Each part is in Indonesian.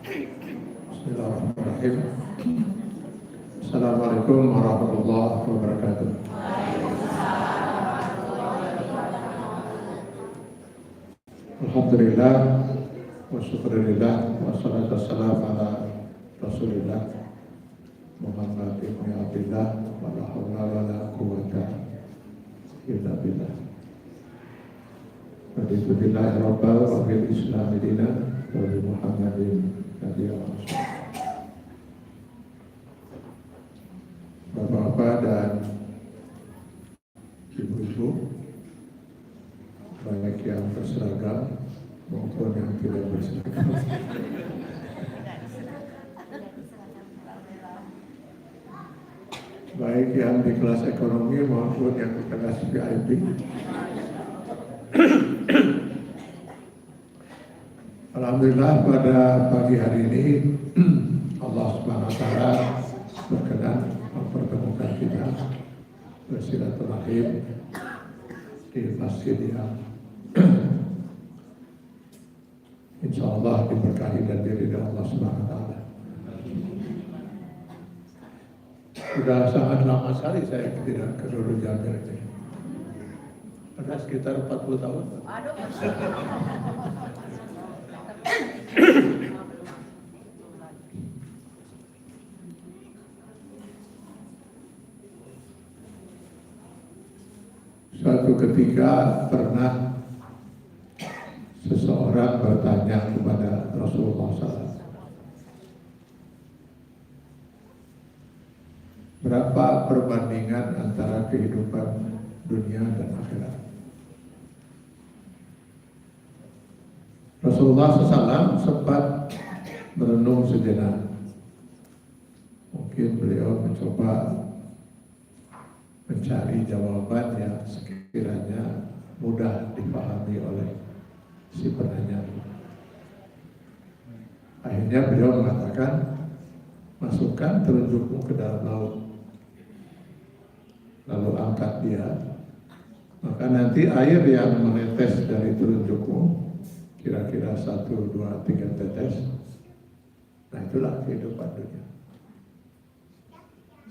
Bismillahirrahmanirrahim. Assalamualaikum warahmatullahi wabarakatuh. Alhamdulillah wa syukurillah wa salatu wassalamu ala Rasulillah Muhammad ibn Abdillah wa la hawla wa la quwwata illa billah. Wa billahi rabbal wa bil islam dinan wa bi Muhammadin nabiyya rasul. Bapak-bapak dan ibu-ibu, baik yang berseragam maupun yang tidak berseragam, baik yang di kelas ekonomi maupun yang di kelas VIP. Alhamdulillah pada pagi hari ini Allah Subhanahu wa taala berkenan mempertemukan kita bersilaturahim di masjid yang insya Allah diberkahi dan diridhai Allah Subhanahu wa taala. Sudah sangat lama sekali saya tidak ke Nurul Jamil ini. Ada sekitar 40 tahun. Suatu ketika pernah seseorang bertanya kepada Rasulullah SAW, berapa perbandingan antara kehidupan dunia dan akhirat? Rasulullah SAW sempat merenung sejenak. Mungkin beliau mencoba mencari jawaban yang sekiranya mudah dipahami oleh si penanya. Akhirnya beliau mengatakan, masukkan telunjukmu ke dalam laut, lalu angkat dia, maka nanti air yang menetes dari telunjukmu kira-kira 1, 2, 3 tetes. Nah itulah kehidupan dunia.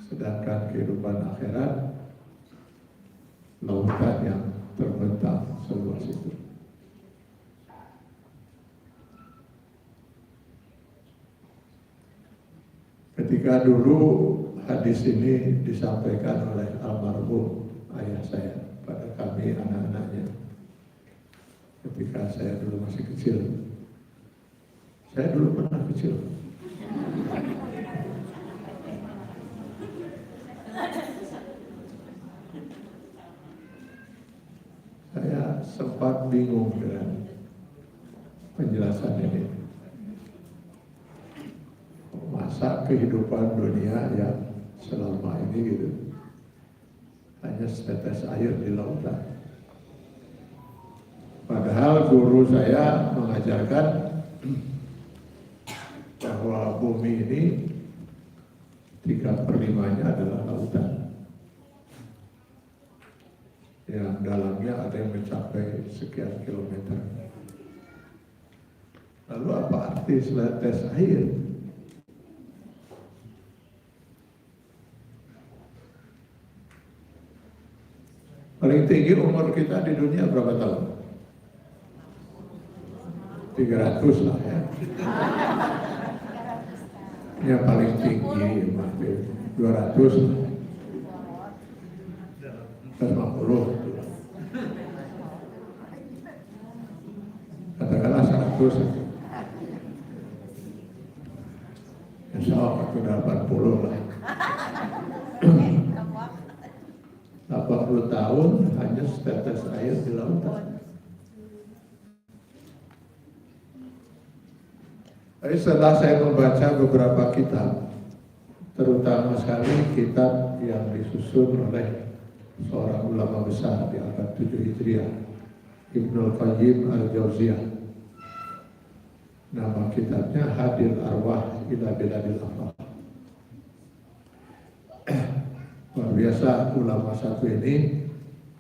Sedangkan kehidupan akhirat lautan yang terbentang seluas itu. Ketika dulu hadis ini disampaikan oleh almarhum ayah saya pada kami anak-anaknya, ketika saya dulu masih kecil. Saya dulu pernah kecil. Saya sempat bingung dengan penjelasan ini. Masa kehidupan dunia yang selama ini gitu hanya setetes air di lautan. Padahal guru saya mengajarkan bahwa bumi ini 3/5-nya adalah lautan, yang dalamnya ada yang mencapai sekian kilometer. Lalu apa arti setetes air? Paling tinggi umur kita di dunia berapa tahun? 300 lah ya. Yang paling tinggi 200 lah. 50. Katakanlah 100. Insya Allah sudah 80 lah. 80 tahun hanya setetes air di lautan. Tapi setelah saya membaca beberapa kitab, terutama sekali kitab yang disusun oleh seorang ulama besar di abad 7 Hijriah, Ibnul Qayyim Al-Jauziyah. Nama kitabnya Hadil Arwah ila Biladil Afaq. Luar biasa ulama satu ini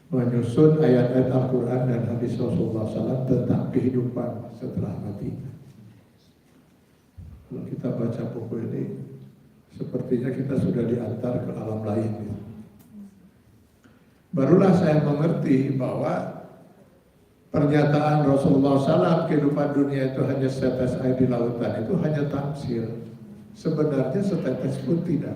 menyusun ayat-ayat Al-Quran dan hadis Rasulullah SAW tentang kehidupan setelah mati. Kalau kita baca buku ini, sepertinya kita sudah diantar ke alam lain. Barulah saya mengerti bahwa pernyataan Rasulullah SAW kehidupan dunia itu hanya setetes air di lautan itu hanya tamsil. Sebenarnya setetes pun tidak.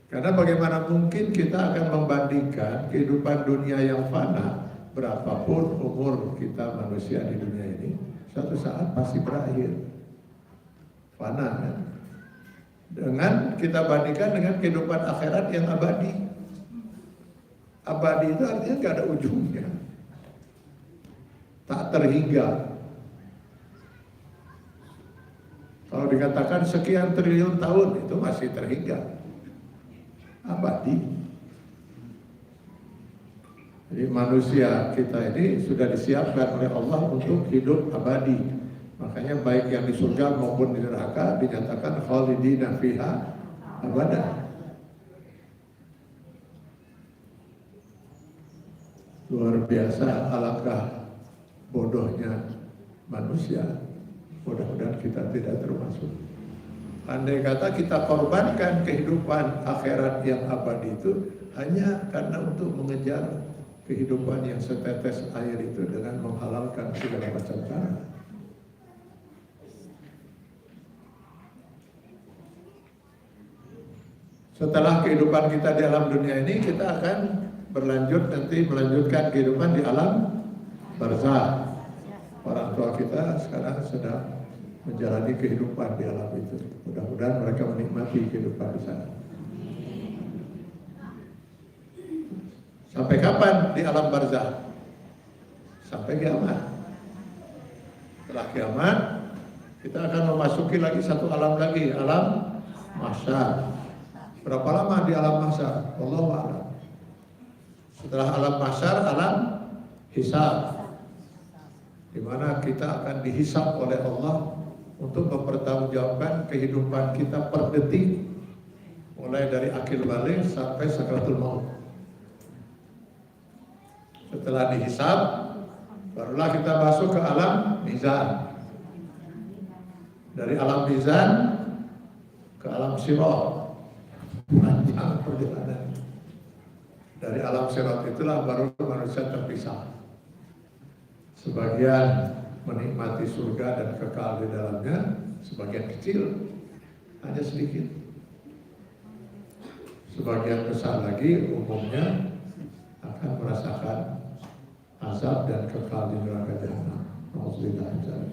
Karena bagaimana mungkin kita akan membandingkan kehidupan dunia yang fana, berapapun umur kita manusia di dunia ini, suatu saat pasti berakhir. Fana kan? Dengan kita bandingkan dengan kehidupan akhirat yang abadi. Abadi itu artinya nggak ada ujungnya, tak terhingga. Kalau dikatakan sekian triliun tahun itu masih terhingga, abadi. Jadi manusia kita ini sudah disiapkan oleh Allah untuk hidup abadi. Makanya baik yang di surga maupun di neraka dinyatakan khalidina fiha abada. Luar biasa, alangkah bodohnya manusia. Mudah-mudahan kita tidak termasuk. Andai kata kita korbankan kehidupan akhirat yang abadi itu hanya karena untuk mengejar kehidupan yang setetes air itu dengan menghalalkan segala macam cara. Setelah kehidupan kita di alam dunia ini, kita akan melanjutkan kehidupan di alam barzakh. Orang tua kita sekarang sedang menjalani kehidupan di alam itu. Mudah-mudahan mereka menikmati kehidupan di sana. Sampai kapan di alam barzakh? Sampai kiamat. Setelah kiamat, kita akan memasuki lagi satu alam lagi, alam mahsyar. Berapa lama di alam mahsyar? Wallahu a'lam. Setelah alam mahsyar, alam hisab, di mana kita akan dihisab oleh Allah untuk mempertanggungjawabkan kehidupan kita per detik, mulai dari akil balik sampai sakratul maut. Setelah dihisab, barulah kita masuk ke alam mizan. Dari alam mizan ke alam sirat. Panjang perjalanan. Dari alam sirat itulah baru manusia terpisah. Sebagian menikmati surga dan kekal di dalamnya, sebagian kecil, hanya sedikit. Sebagian besar lagi umumnya akan merasakan azab dan kekal di neraka jahanam. Nauzubillah min dzalik.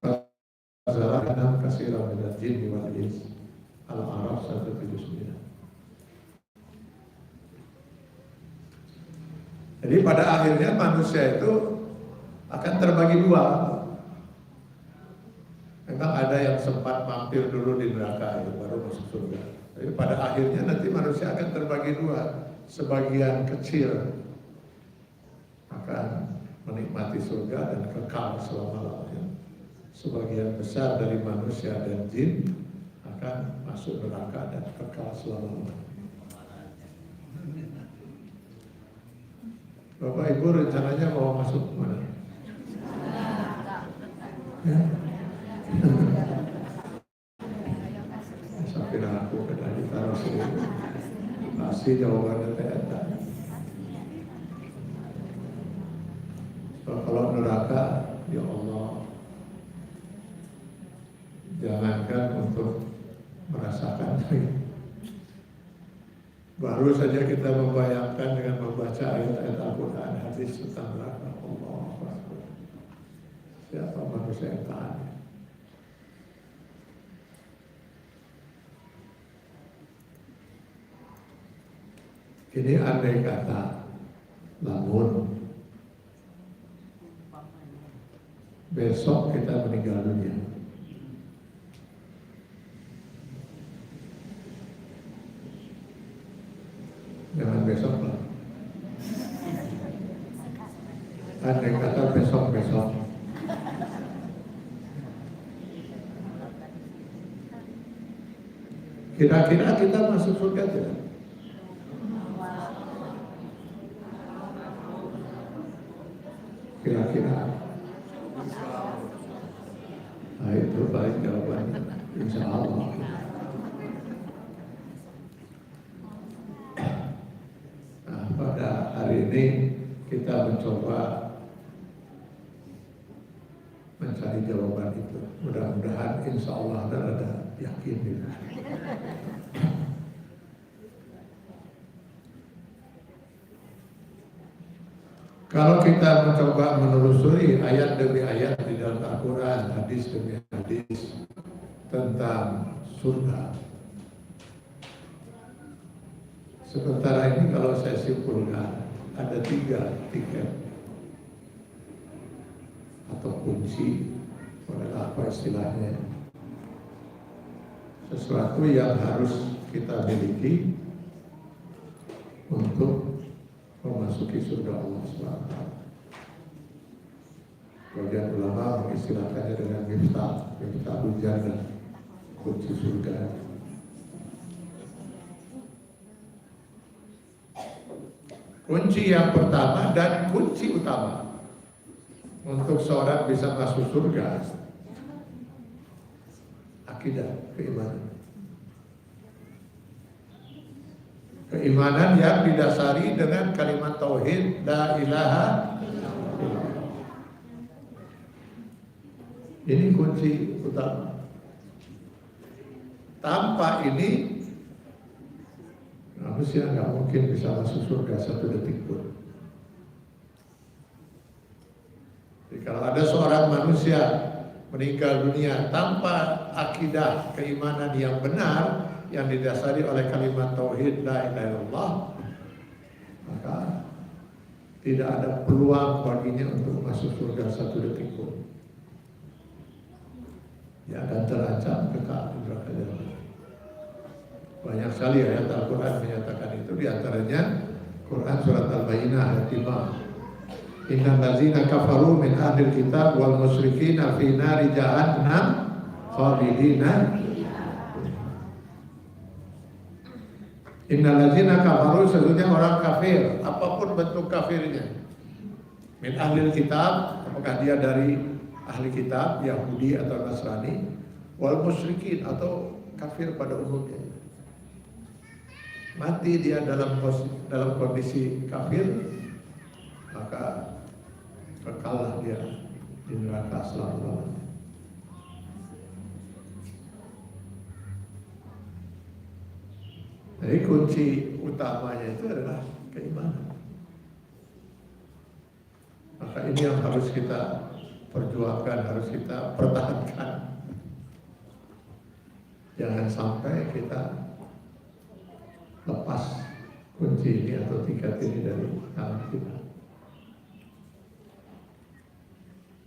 Wa zalana katsiran minal jinni wal ins. Al-A'raf 179. Jadi pada akhirnya manusia itu akan terbagi dua. Memang ada yang sempat mampir dulu di neraka itu baru masuk surga. Jadi pada akhirnya nanti manusia akan terbagi dua. Sebagian kecil akan menikmati surga dan kekal selama-lamanya. Sebagian besar dari manusia dan jin akan masuk neraka dan kekal selama-lamanya. Bapak Ibu rencananya mau masuk mana? Ya? Sampai aku kena ditaruh sini. Pasti jawabannya tidak. Kalau neraka, ya Allah, jangankan untuk merasakan. Baru saja kita membayangkan dengan membaca ayat-ayat Al-Quran, hadis tentang neraka. Allah, siapa manusia yang tahan? Ini andai kata, namun besok kita meninggal dunia. Jangan besok lah. Andai kata besok-besok. Kira-kira kita masuk surga tidak? Kira-kira. paling jawabannya insya Allah. Nah, pada hari ini kita mencoba mencari jawaban itu. Mudah-mudahan insya Allah ada yakin gitu. Kalau kita mencoba menelusuri ayat demi ayat di dalam Al-Quran, hadis demi hadis tentang surga. Sementara ini kalau saya simpulkan ada tiga tiket atau kunci, apa istilahnya, sesuatu yang harus kita miliki untuk memasuki surga Allah SWT. Bagian ulama mengistilahkannya dengan miftah jannah, kunci surga. Kunci yang pertama dan kunci utama untuk seorang bisa masuk surga, akidah, keimanan. Keimanan yang didasari dengan kalimat tauhid la ilaha illallah. Ini kunci utama. Tanpa ini manusia nggak mungkin bisa masuk surga satu detik pun. Jadi kalau ada seorang manusia meninggal dunia tanpa akidah keimanan yang benar, yang didasari oleh kalimat tauhid la ilaha illallah, maka tidak ada peluang baginya untuk masuk surga satu detik pun. Dia akan terancam kekal di neraka jahanam. Banyak sekali ayat Al-Quran menyatakan itu, diantaranya Quran surat Al-Bayyinah ayat 5. Innal ladzina kafaru min ahlil kitab wal musyrikina fi nari jahannam khalidina. Innalladzina kafaru, sesungguhnya orang kafir, apapun bentuk kafirnya, min ahlil kitab, apakah dia dari ahli kitab, Yahudi atau Nasrani, wal musyrikin, atau kafir pada umumnya, mati dia dalam kondisi kafir, maka kekallah dia di neraka selama-lamanya. Jadi kunci utamanya itu adalah keimanan. Maka ini yang harus kita perjuangkan, harus kita pertahankan. Jangan sampai kita lepas kunci ini atau tiket ini dari tangan kita.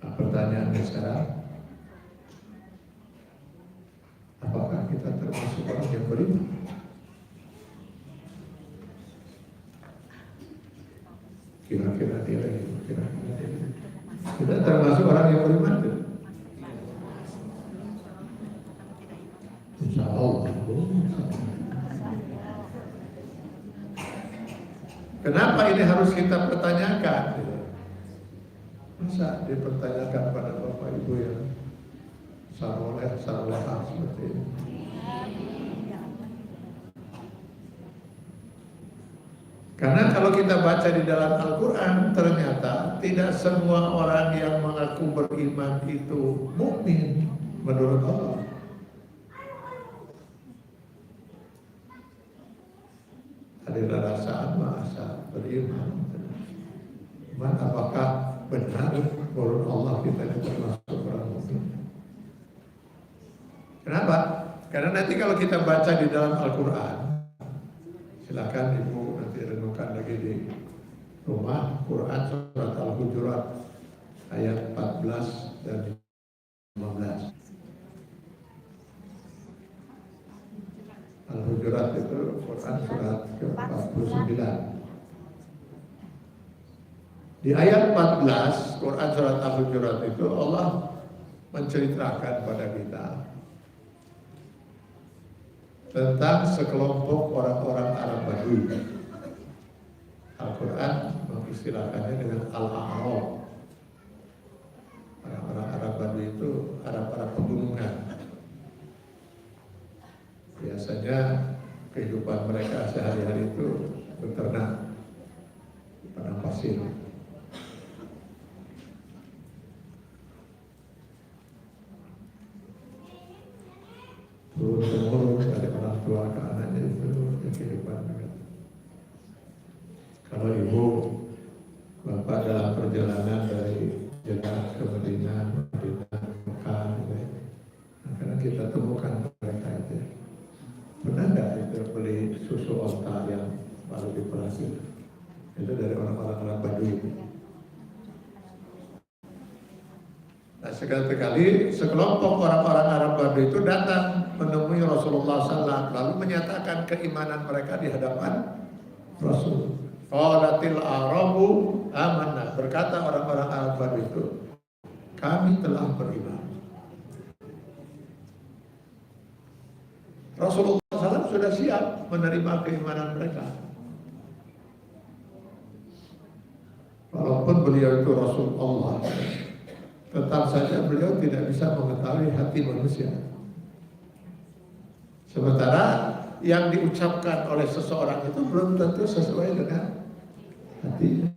Nah, pertanyaannya sekarang, apakah kita termasuk orang yang beriman? Kira-kira dia kita termasuk orang yang beriman kan? Insya Allah. Kenapa ini harus kita pertanyakan? Masa dipertanyakan pada Bapak Ibu yang saleh seperti ini? Karena kalau kita baca di dalam Al-Quran, ternyata tidak semua orang yang mengaku beriman itu mukmin menurut Allah. Ada rasa masa beriman. Cuman apakah benar menurut Allah kita ini termasuk orang mukmin? Kenapa? Karena nanti kalau kita baca di dalam Al-Quran, silakan Ibu renungkan lagi di rumah, Quran surat Al-Hujurat ayat 14 dan 15. Al-Hujurat itu Quran surat ke-49. Di ayat 14 Quran surat Al-Hujurat itu Allah menceritakan pada kita tentang sekelompok orang-orang Arab Badui. Al-Quran mengistilahkannya dengan Al-A'rab. Orang-orang Arab Badui itu Arab-Arab pegunungan. biasanya kehidupan mereka sehari-hari itu beternak padang pasir. Turun-temurun dari orang tua ke anaknya itu kehidupan mereka. Kalau ibu bapak dalam perjalanan dari Jeddah ke Madinah, Mekah, karena kita temukan mereka itu. Pernah nggak itu beli susu onta yang baru diperhasil? Itu dari orang-orang Arab Baduy. Nah, sekali-kali sekelompok orang-orang Arab Baduy itu datang menemui Rasulullah SAW, lalu menyatakan keimanan mereka di hadapan Rasul. Qalatil Arabu amanna, berkata orang-orang Arab Baduy itu, kami telah beriman. Rasulullah SAW sudah siap menerima keimanan mereka. Walaupun beliau itu Rasul Allah, tetap saja beliau tidak bisa mengetahui hati manusia. Sementara yang diucapkan oleh seseorang itu belum tentu sesuai dengan hatinya.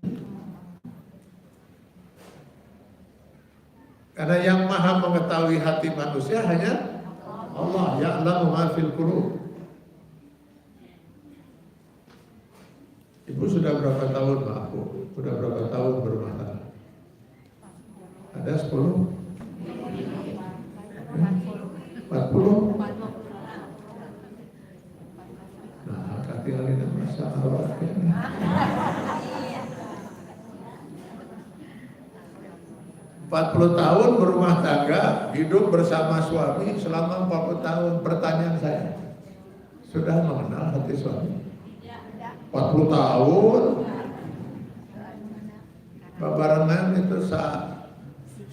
Karena yang maha mengetahui hati manusia hanya Allah, ya'lamu ma fil qulub. Ibu sudah berapa tahun, maaf Bu? Sudah berapa tahun berumah tangga? Ada 10? 40? Nah, kaki Alina merasa awal. 40 tahun berumah tangga, hidup bersama suami selama 40 tahun. Pertanyaan saya, sudah mengenal hati suami? 40 tahun, babarengan itu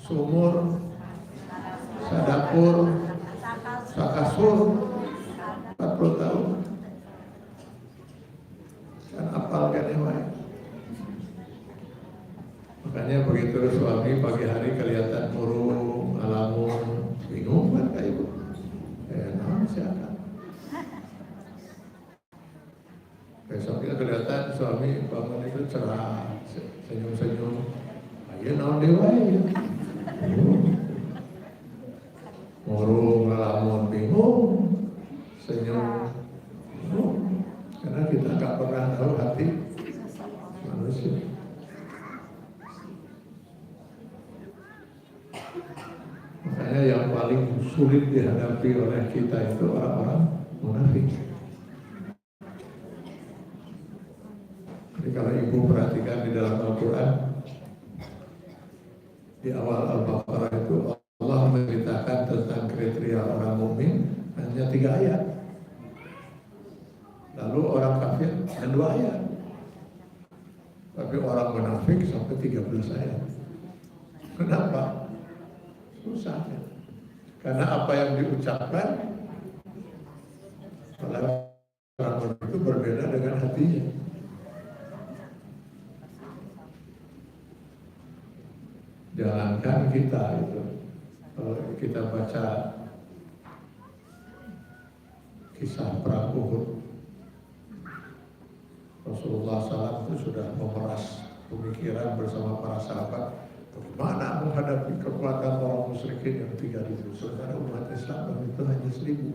sumur, dapur, kasur, 40 tahun. Kan apal kan yang lain. Makanya begitu suami pagi hari kelihatan murung, ngalamun, bingung kan kayak ibu. Nah, siapa? Besoknya kelihatan suami bangun itu cerah, senyum-senyum. Ayo naon dewa ya. Murung, ngalamun, bingung, senyum. Karena kita nggak pernah tahu hati manusia. Makanya yang paling sulit dihadapi oleh kita itu orang-orang munafik. Jadi kalau ibu perhatikan di dalam Al-Quran, di awal Al-Baqarah itu Allah menceritakan tentang kriteria orang mukmin hanya 3 ayat. Lalu orang kafir hanya 2 ayat. Tapi orang munafik sampai 13 ayat. Kenapa? Susah ya. Karena apa yang diucapkan oleh orang itu berbeda dengan hatinya. Jangankan kita itu, kalau kita baca kisah perang Uhud, Rasulullah SAW itu sudah memeras pemikiran bersama para sahabat bagaimana menghadapi kekuatan orang musyrikin yang 3.000, sementara umat Islam itu hanya 1.000.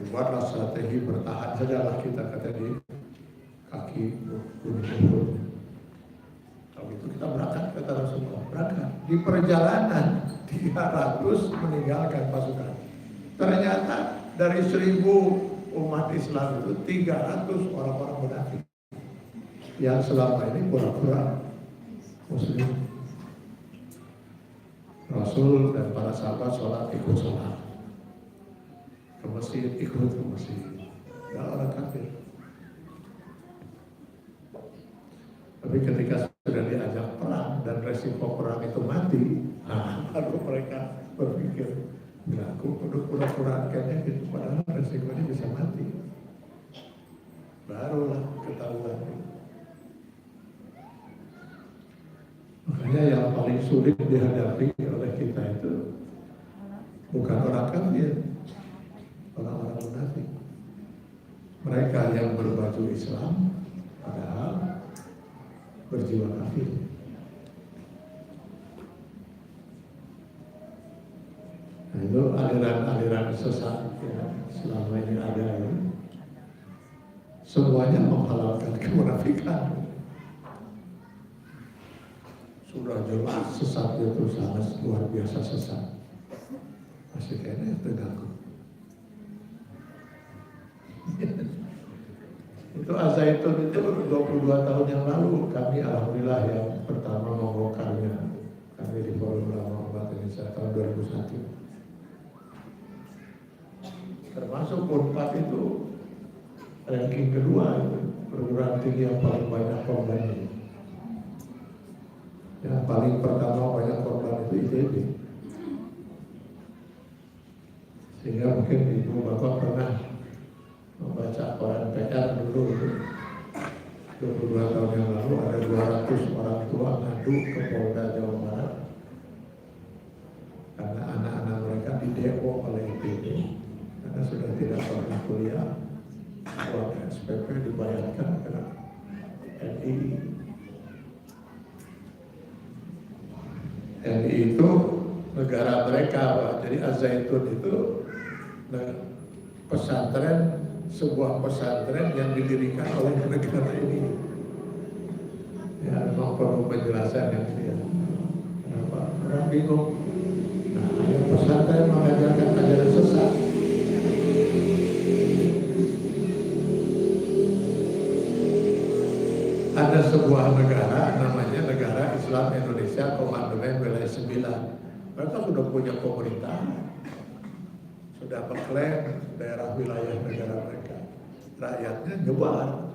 Dibuatlah strategi bertahan sajalah kita, kata di kaki Uhud. Kalau itu kita berangkat, kata Rasulullah, berangkat. Di perjalanan 300 meninggalkan pasukan. Ternyata dari 1.000 umat Islam itu 300 orang-orang munafik yang selama ini pura-pura Muslim. Rasul dan para sahabat sholat, ikut sholat, ke masjid, ikut ke masjid. Ya orang kafir. Tapi ketika sudah diajak perang dan resiko perang itu mati, lalu mereka berpikir, ya aku pura-pura kayaknya gitu, padahal resikonya bisa mati. Barulah ketahuan. Makanya yang paling sulit dihadapi oleh kita itu bukan orang kafir, mereka yang berbaju Islam padahal berjiwa kafir. Nah, itu aliran-aliran sesat yang selama ini ada ya. Semuanya menghalalkan kemunafikan. Sudah jelas sesat itu sangat luar biasa sesat. Masih kayaknya terganggu. Itu Al-Zaitun itu 22 tahun yang lalu kami alhamdulillah yang pertama membongkarnya. Kami di Forum Ulama Umat Indonesia tahun 2001. Termasuk Unpad itu ranking kedua itu perguruan tinggi yang paling banyak korbannya. Yang paling pertama banyak korban itu ITB. Sehingga mungkin ibu bapak pernah membaca koran PR dulu itu 22 tahun yang lalu ada 200 orang tua ngadu ke Polda Jawa Barat karena anak-anak mereka didemo oleh ITB karena sudah tidak pernah kuliah, uang SPP dibayarkan ke NI. NI itu negara mereka, Pak. Jadi Al-Zaitun itu pesantren, sebuah pesantren yang didirikan oleh negara ini. Ya, memang perlu penjelasan yang ini ya. Kenapa? Orang bingung. Nah, yang pesantren mengajarkan ajaran sesat. Ada sebuah negara namanya Negara Islam Indonesia Komandomen Wilayah 9. Mereka sudah punya pemerintahan, sudah mengklaim daerah wilayah negara mereka. Rakyatnya nyebar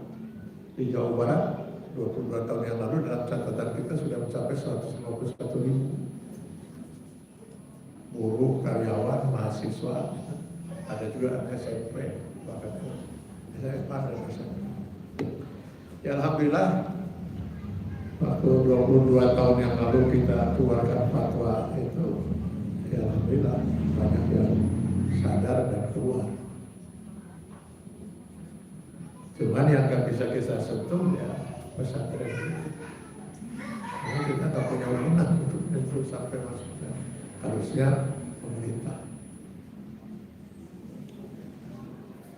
di Jawa Barat 22 tahun yang lalu dalam catatan kita sudah mencapai 151 ribu. Buruh, karyawan, mahasiswa, ada juga SMP, bahkan SMA dan SMP. Ya Alhamdulillah, waktu 22 tahun yang lalu kita keluarkan fatwa itu, ya Alhamdulillah banyak yang sadar dan keluar. Cuman yang gak bisa kita sentuh ya pesantren ini. Karena kita tak punya wewenang untuk itu sampai masuknya. Harusnya pemerintah.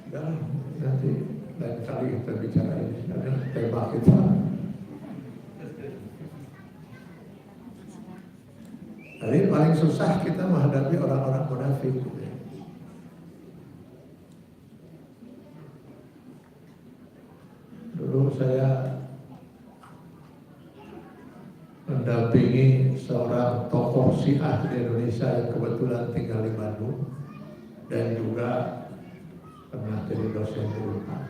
Dan nanti lain kali kita bicara ini karena tema kita. Jadi paling susah kita menghadapi orang-orang munafik. Dulu saya mendampingi seorang tokoh Syiah di Indonesia yang kebetulan tinggal di Bandung dan juga pernah jadi dosen di UNPAD.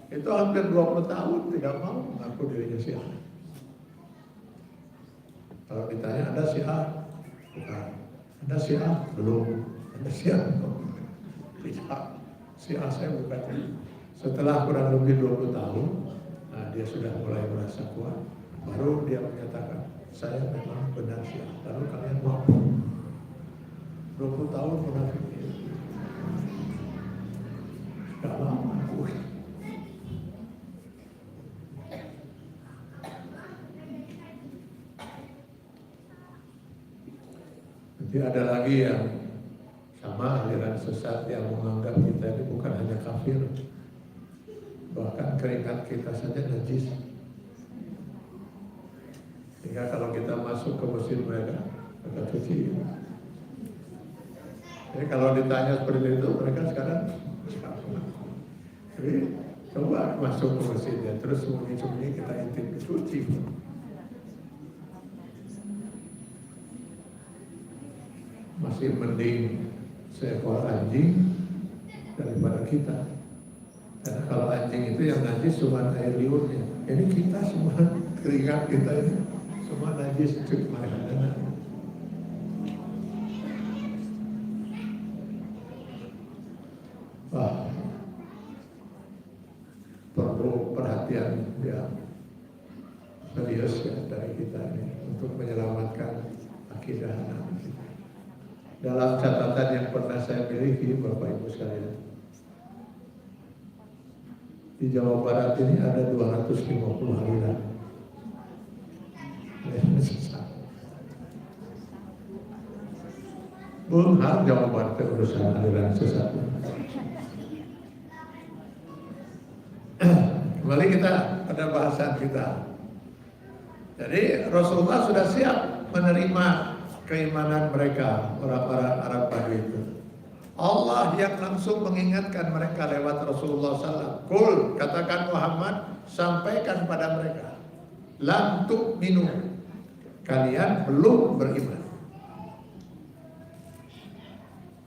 Itu hampir 20 tahun tidak mau mengaku dirinya Syiah. Kalau ditanya ada Syiah? Bukan. Ada Syiah? Belum. Ada Syiah? Tidak. Syiah saya bukan. Setelah kurang lebih 20 tahun, nah dia sudah mulai merasa kuat. Baru dia menyatakan, saya memang benar Syiah. Lalu kalian mau? 20 tahun munafik. Gak lama. Nanti ada lagi yang sama aliran sesat yang menganggap kita ini bukan hanya kafir, bahkan keringat kita saja najis. Sehingga kalau kita masuk ke masjid mereka cuci. Jadi kalau ditanya seperti itu, mereka sekarang jadi coba masuk ke masjidnya, terus sembunyi-sembunyi kita intip cuci. Masih mending seekor anjing daripada kita. Karena kalau anjing itu yang najis cuma air liurnya. Ini kita semua keringat kita ini semua najis cuma ada. Wah, perlu perhatian yang serius ya dari kita ini untuk menyelamatkan akidah anak kita. Dalam catatan yang pernah saya miliki, Bapak Ibu sekalian, di Jawa Barat ini ada 250 aliran. Belum hal Jawa Barat urusan aliran sesat. Kembali kita pada bahasan kita. Jadi Rasulullah sudah siap menerima keimanan mereka, orang-orang Arab Badui itu. Allah yang langsung mengingatkan mereka lewat Rasulullah SAW. Kul, katakan Muhammad, sampaikan pada mereka. Lam tu'minu, kalian belum beriman.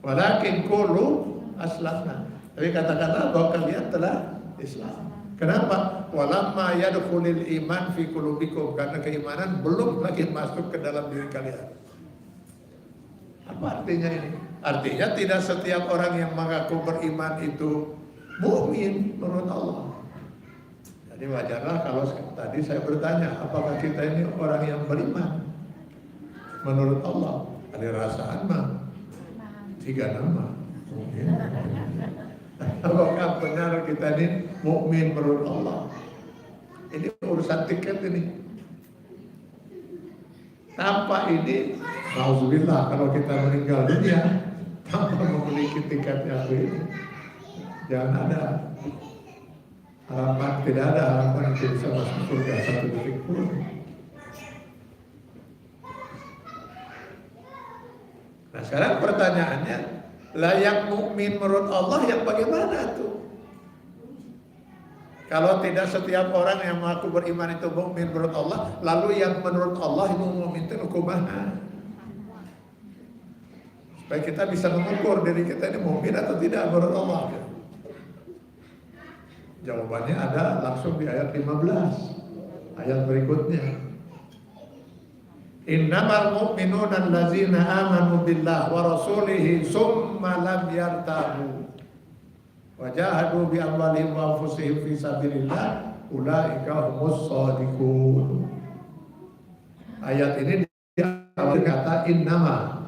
Walakin qulu aslamna. Tapi kata-kata bahwa kalian telah Islam. Kenapa? Walamma yadkhulul iman fi qulubikum, karena keimanan belum lagi masuk ke dalam diri kalian. Apa artinya ini? Artinya tidak setiap orang yang mengaku beriman itu mukmin menurut Allah. Jadi wajarlah kalau tadi saya bertanya, apakah kita ini orang yang beriman menurut Allah? Ada rasaan mah 3 nama mungkin. Apakah benar kita ini mukmin menurut Allah? Ini urusan tiket ini. Tanpa ini, alhamdulillah kalau kita meninggal dunia tanpa memiliki tiket yang ini, jangan ada harapan, tidak ada harapan untuk bisa masuk surga 1 detik pun. Nah sekarang pertanyaannya, layak mukmin menurut Allah yang bagaimana tuh? Kalau tidak setiap orang yang mengaku beriman itu mukmin menurut Allah, lalu yang menurut Allah itu mukmin itu kumaha? Supaya kita bisa mengukur diri kita ini mukmin atau tidak menurut Allah. Jawabannya ada langsung di ayat 15, ayat berikutnya. Innamal mu'minuna allazina amanu billah wa rasulihi summa lam yartabu wa jahadu bi amwalihim wa anfusihim fi sabilillah ulaika humus shadiqun. Ayat ini diawali kata innama.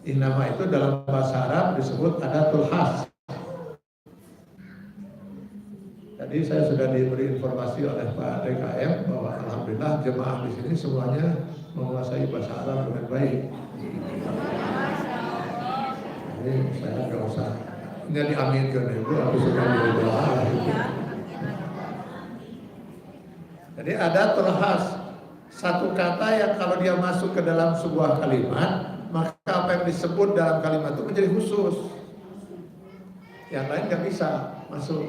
Innama itu dalam bahasa Arab disebut adatul has. Tadi saya sudah diberi informasi oleh Pak DKM bahwa alhamdulillah jemaah di sini semuanya menguasai bahasa Arab dengan baik. Jadi saya nggak usah ini diaminkan ibu, aku suka berdoa. Jadi ada terhas satu kata yang kalau dia masuk ke dalam sebuah kalimat, maka apa yang disebut dalam kalimat itu menjadi khusus. Yang lain nggak bisa masuk.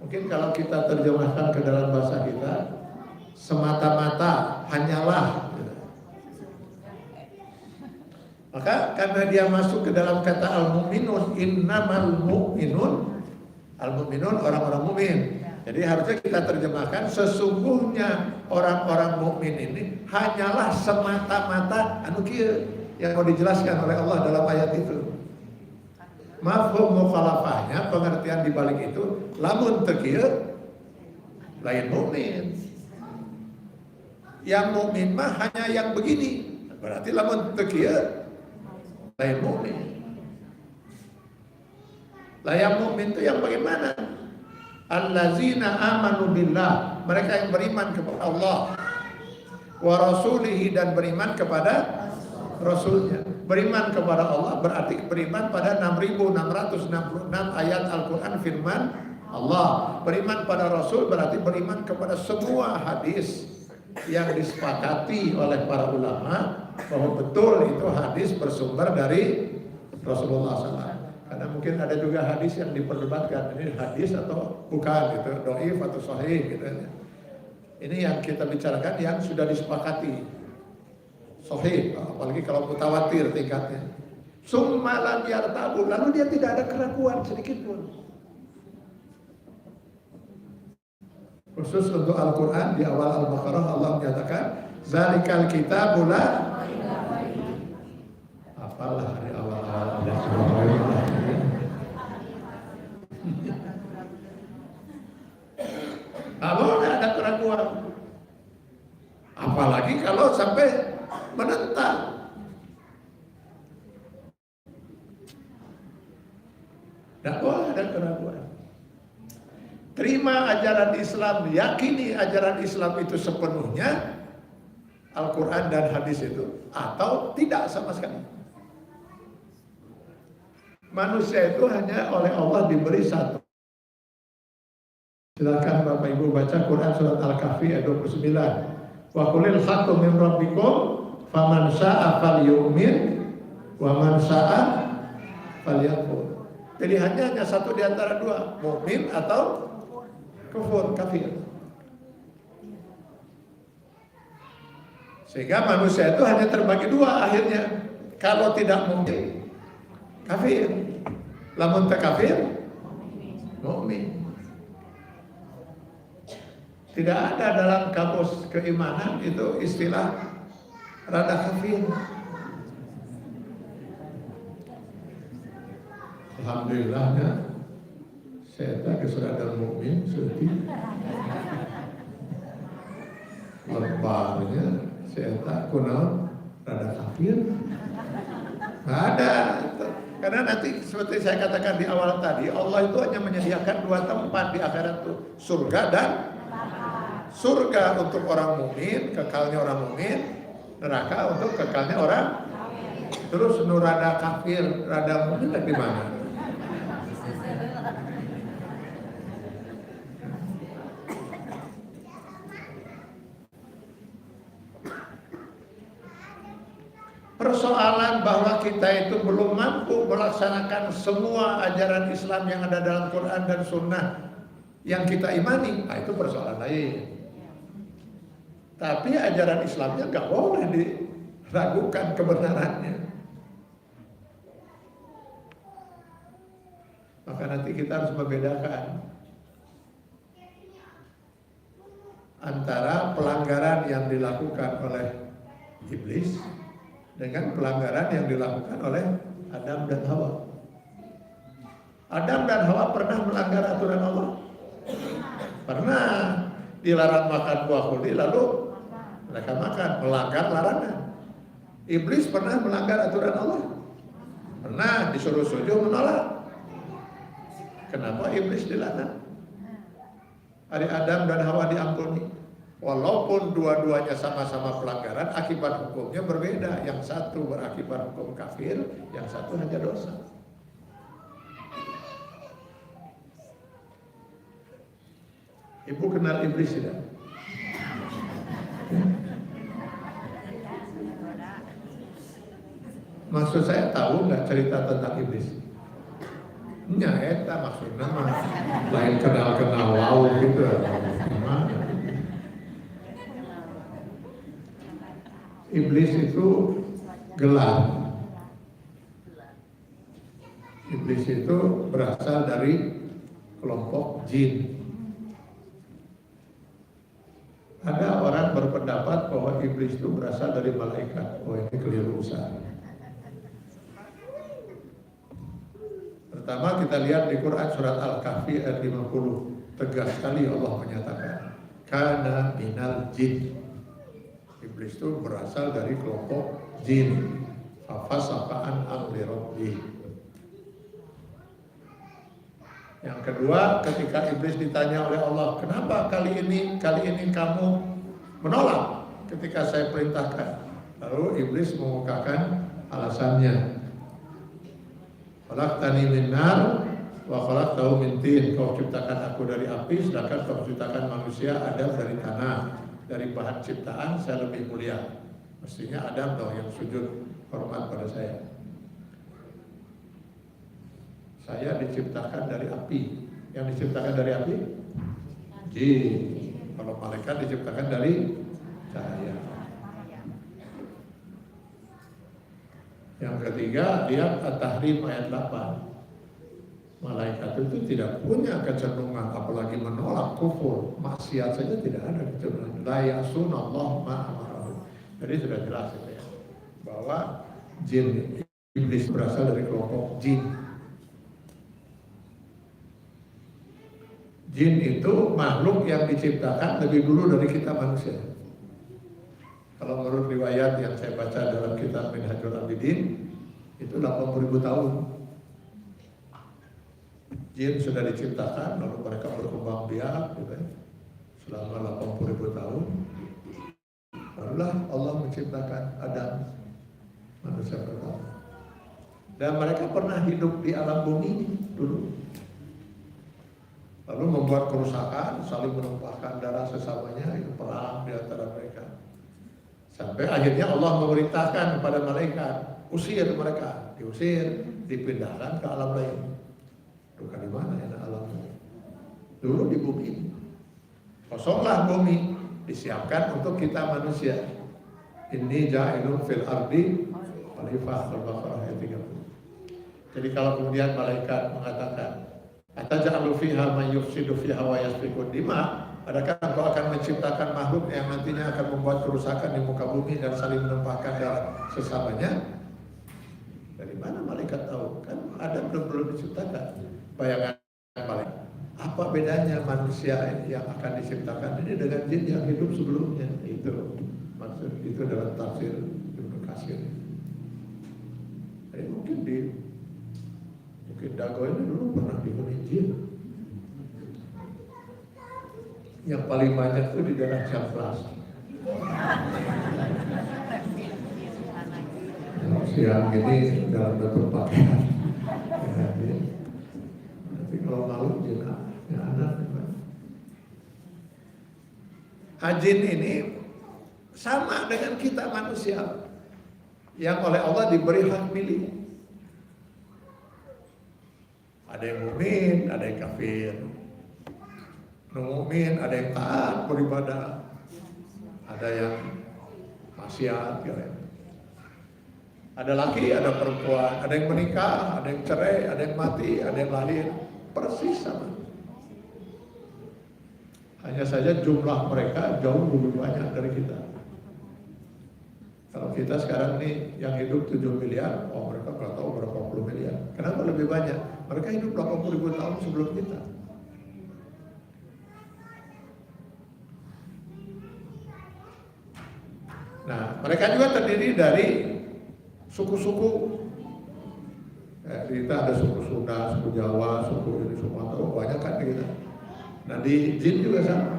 Mungkin kalau kita terjemahkan ke dalam bahasa kita, semata-mata hanyalah. Maka karena dia masuk ke dalam kata al-mu'minun, innamal mu'minun, al-mu'minun orang-orang mukmin. Jadi harusnya kita terjemahkan sesungguhnya orang-orang mukmin ini hanyalah semata-mata anu kieu yang mau dijelaskan oleh Allah dalam ayat itu. Mafhum mukhalafahnya, pengertian di balik itu, lamun teu kieu lain mukmin. Yang mukmin mah hanya yang begini. Berarti lamun teu kieu lain mukmin. Lah yang mukmin itu yang bagaimana? Allazina amanu billah, mereka yang beriman kepada Allah, wa rasulihi, dan beriman kepada Rasulnya. Beriman kepada Allah berarti beriman pada 6.666 ayat Al-Quran firman Allah. Beriman pada Rasul berarti beriman kepada semua hadis yang disepakati oleh para ulama bahwa betul itu hadis bersumber dari Rasulullah SAW. Karena mungkin ada juga hadis yang diperdebatkan, ini hadis atau bukan gitu, dhaif atau sahih gitu. Ini yang kita bicarakan yang sudah disepakati sahih, apalagi kalau mutawatir tingkatnya. Summa lam yartabu, lalu dia tidak ada keraguan sedikit pun. Khusus untuk Al-Quran di awal Al-Baqarah Allah menyatakan zalikal kitabul la apalah di awal-awal kalau ada keraguan, apalagi kalau sampai menentang. ajaran Islam, yakini ajaran Islam itu sepenuhnya Al-Quran dan hadis itu, atau tidak sama sekali. Manusia itu hanya oleh Allah diberi satu. Silakan Bapak Ibu baca Quran surat Al-Kahfi ayat 29. Wa qulil haqqu min rabbikum faman syaa'a falyu'min wa man syaa'a falyakfur. Pilihannya hanya satu di antara dua, mukmin atau kafir. Sehingga manusia itu hanya terbagi dua akhirnya. Kalau tidak mungkin kafir, lamun tak kafir mukmin. Tidak ada dalam kamus keimanan itu istilah rada kafir. Alhamdulillahnya saya tak keserada mukmin seperti lebarnya saya tak kenal rada kafir. Nggak ada. Karena nanti seperti saya katakan di awal tadi, Allah itu hanya menyediakan dua tempat di akhirat itu, surga dan surga untuk orang mukmin, kekalnya orang mukmin, neraka untuk kekalnya orang. Terus rada kafir, rada mukmin di mana? Persoalan bahwa kita itu belum mampu melaksanakan semua ajaran Islam yang ada dalam Quran dan Sunnah yang kita imani, nah itu persoalan lain. Tapi ajaran Islamnya nggak boleh diragukan kebenarannya. Maka nanti kita harus membedakan antara pelanggaran yang dilakukan oleh iblis dengan pelanggaran yang dilakukan oleh Adam dan Hawa. Adam dan Hawa pernah melanggar aturan Allah? Pernah. Dilarang makan buah khuldi lalu mereka makan, melanggar larangan. Iblis pernah melanggar aturan Allah? Pernah, disuruh sujud menolak. Kenapa iblis dilaknat? Hari Adam dan Hawa diampuni. Walaupun dua-duanya sama-sama pelanggaran, akibat hukumnya berbeda. Yang satu berakibat hukum kafir, yang satu hanya dosa. Ibu kenal iblis tidak? Maksud saya tahu nggak cerita tentang iblis? Nya eta maksudnya mah lain kenal-kenal wow gitu. Gimana? Iblis itu gelap. Iblis itu berasal dari kelompok jin. Ada orang berpendapat bahwa iblis itu berasal dari malaikat. Oh, ini keliru usaha. Pertama kita lihat di Quran surat Al-Kahfi ayat 50. Tegas sekali Allah menyatakan, kana minal jin. Iblis itu berasal dari kelompok jin. Fafasaqa an amri rabbih. Yang kedua, ketika iblis ditanya oleh Allah, kenapa kali ini kamu menolak ketika saya perintahkan? Lalu iblis mengukakan alasannya. Khalaqtani min nar wa khalaqtahu min tin. Kau ciptakan aku dari api, sedangkan kau ciptakan manusia Adam dari tanah. Dari bahan ciptaan saya lebih mulia. Mestinya Adam dong yang sujud hormat pada saya. Saya diciptakan dari api. Yang diciptakan dari api? Jin. Kalau malaikat diciptakan dari cahaya. Yang ketiga, lihat At-Tahrim ayat 8. Malaikat itu tidak punya kecenderungan apalagi menolak kufur. Maksiat saja tidak ada kecenderungan. La ya'sunallahu ma amarahu. Jadi sudah jelas itu ya. Bahwa jin iblis berasal dari kelompok jin. Jin itu makhluk yang diciptakan lebih dulu dari kita manusia. Kalau menurut riwayat yang saya baca dalam kitab Minhajul Abidin, itu 80.000 tahun. jin sudah diciptakan, lalu mereka berkembang biak, gitu ya, selama 80.000 tahun. Barulah Allah menciptakan Adam, manusia pertama. Dan mereka pernah hidup di alam bumi dulu. Lalu membuat kerusakan, saling menumpahkan darah sesamanya, itu perang di antara mereka. Sampai akhirnya Allah memerintahkan kepada malaikat, usir mereka, diusir, dipindahkan ke alam lain. Bukan di mana ya alam lain? Dulu di bumi, kosonglah bumi, disiapkan untuk kita manusia. Inni ja'ilun fil ardi khalifah, Al-Baqarah ayat 30. Jadi kalau kemudian malaikat mengatakan, ataj'alu fiha may yufsidu fiha wa yasfiku dima, adakah engkau akan menciptakan makhluk yang nantinya akan membuat kerusakan di muka bumi dan saling menumpahkan darah sesamanya? Dari mana malaikat tahu? Kan Adam belum diciptakan. Bayangan malaikat, apa bedanya manusia yang akan diciptakan ini dengan jin yang hidup sebelumnya? Itu maksud, itu dalam tafsir Ibnu Katsir. Jadi mungkin Dago ini dulu pernah dihuni jin. Yang paling banyak itu di daerah Ciamplas. Siang ini dalam bentuk pakaian. Nanti kalau malu jin ya anak. Jin ini sama dengan kita manusia yang oleh Allah diberi hak pilih. Ada yang mukmin, ada yang kafir. Mukmin, ada yang taat beribadah, ada yang maksiat, ada laki, ada perempuan, ada yang menikah, ada yang cerai, ada yang mati, ada yang lahir, persis sama. Hanya saja jumlah mereka jauh lebih banyak dari kita. Kalau kita sekarang nih yang hidup 7 miliar, oh mereka nggak tahu berapa puluh miliar. Kenapa lebih banyak? Mereka hidup 80.000 tahun sebelum kita. Nah, mereka juga terdiri dari suku-suku. Kita ada suku Sunda, suku Jawa, suku ini, Sumatera, banyak kan kita. Nah di jin juga sama.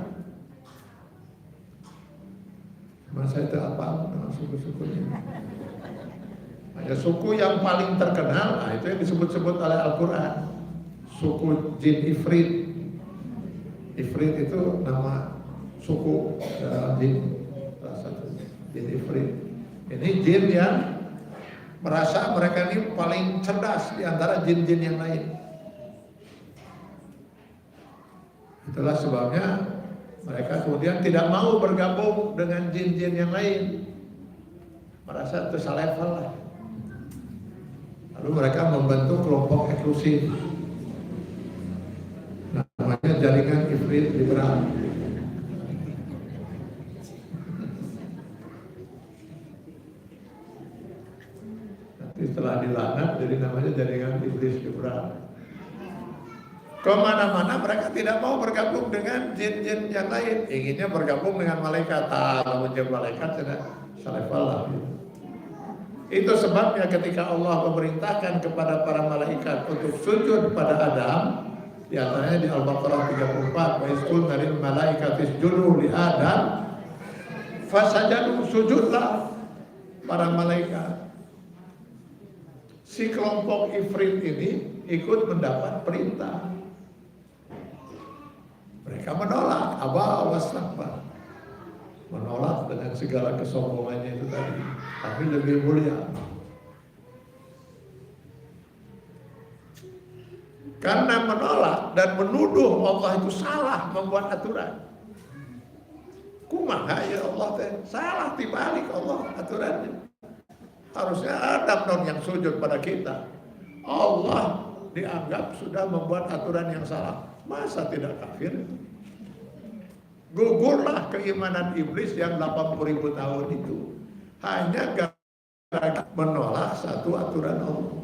Masa itu apa dengan suku-sukunya? Hanya suku yang paling terkenal, nah itu yang disebut-sebut oleh Al-Quran, suku jin Ifrit. Ifrit itu nama suku jin, salah satu jin Ifrit. Ini jin yang merasa mereka ini paling cerdas di antara jin-jin yang lain. Itulah sebabnya mereka kemudian tidak mau bergabung dengan jin-jin yang lain, merasa itu selevel lah. Lalu mereka membentuk kelompok eksklusif, namanya jaringan Ifrit liberal. Nanti setelah dilaknat jadi namanya jaringan iblis liberal. Kemana-mana mereka tidak mau bergabung dengan jin-jin yang lain, inginnya bergabung dengan malaikat. Kalau jin malaikat sudah selevel lah. Itu sebabnya ketika Allah memerintahkan kepada para malaikat untuk sujud pada Adam, di antaranya di Al-Baqarah 34, wa isqulna lil malaikati isjudu li Adam fasajadu, sujudlah para malaikat. Si kelompok Ifrit ini ikut mendapat perintah. Mereka menolak, aba wastakbar, menolak dengan segala kesombongannya itu tadi, tapi lebih mulia. Karena menolak dan menuduh Allah itu salah membuat aturan. Kumaha ya Allah teh salah dibalik Allah aturannya. Harusnya Adam dong yang sujud pada kita. Allah dianggap sudah membuat aturan yang salah. Masa tidak kafir? Gugurlah keimanan iblis yang 80.000 tahun itu hanya gara-gara menolak satu aturan Allah.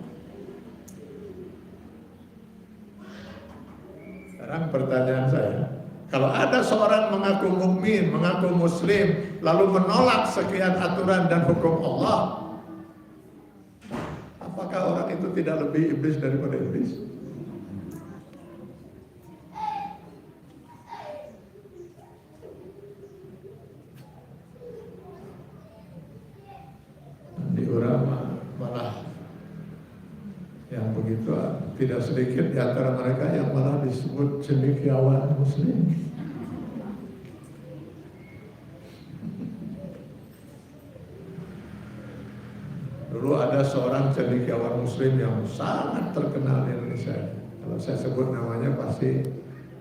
Sekarang pertanyaan saya, kalau ada seorang mengaku mukmin, mengaku muslim, lalu menolak sekian aturan dan hukum Allah, apakah orang itu tidak lebih iblis daripada iblis? tidak sedikit di antara mereka yang malah disebut cendekiawan muslim. Dulu ada seorang cendekiawan muslim yang sangat terkenal di Indonesia. Kalau saya sebut namanya pasti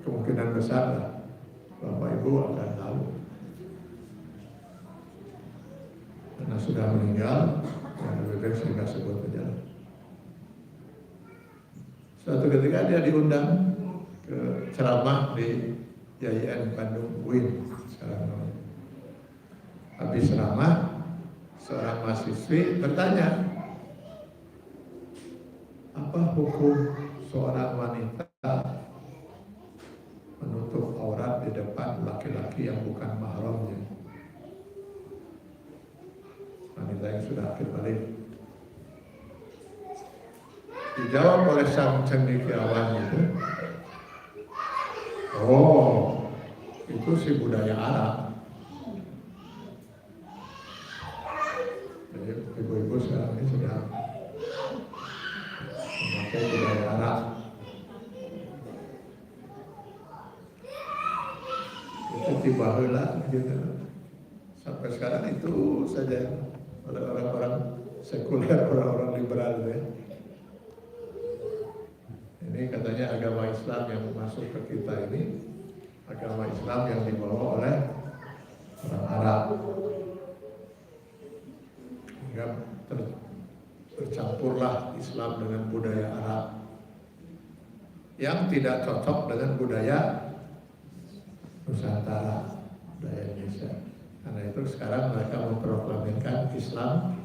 kemungkinan besar lah Bapak Ibu akan tahu. Karena sudah meninggal, yang lebih baik saya nggak sebut aja. Suatu ketika dia diundang ke ceramah di YIN Bandung UIN sekarang namanya. Habis ceramah, seorang mahasiswi bertanya, apa hukum seorang wanita menutup aurat di depan laki-laki yang bukan mahramnya? Wanita yang sudah akhir balik. Dijawab oleh sang cendekiawan itu, oh, itu sih budaya Arab. Jadi ibu-ibu sekarang ini sudah memakai budaya Arab. Itu tiba heula gitu. Sampai sekarang itu saja oleh orang-orang sekuler, orang-orang liberal ya. Ini katanya agama Islam yang masuk ke kita ini agama Islam yang dibawa oleh orang Arab, hingga bercampurlah Islam dengan budaya Arab yang tidak cocok dengan budaya Nusantara, budaya Indonesia. Karena itu sekarang mereka memproklamirkan Islam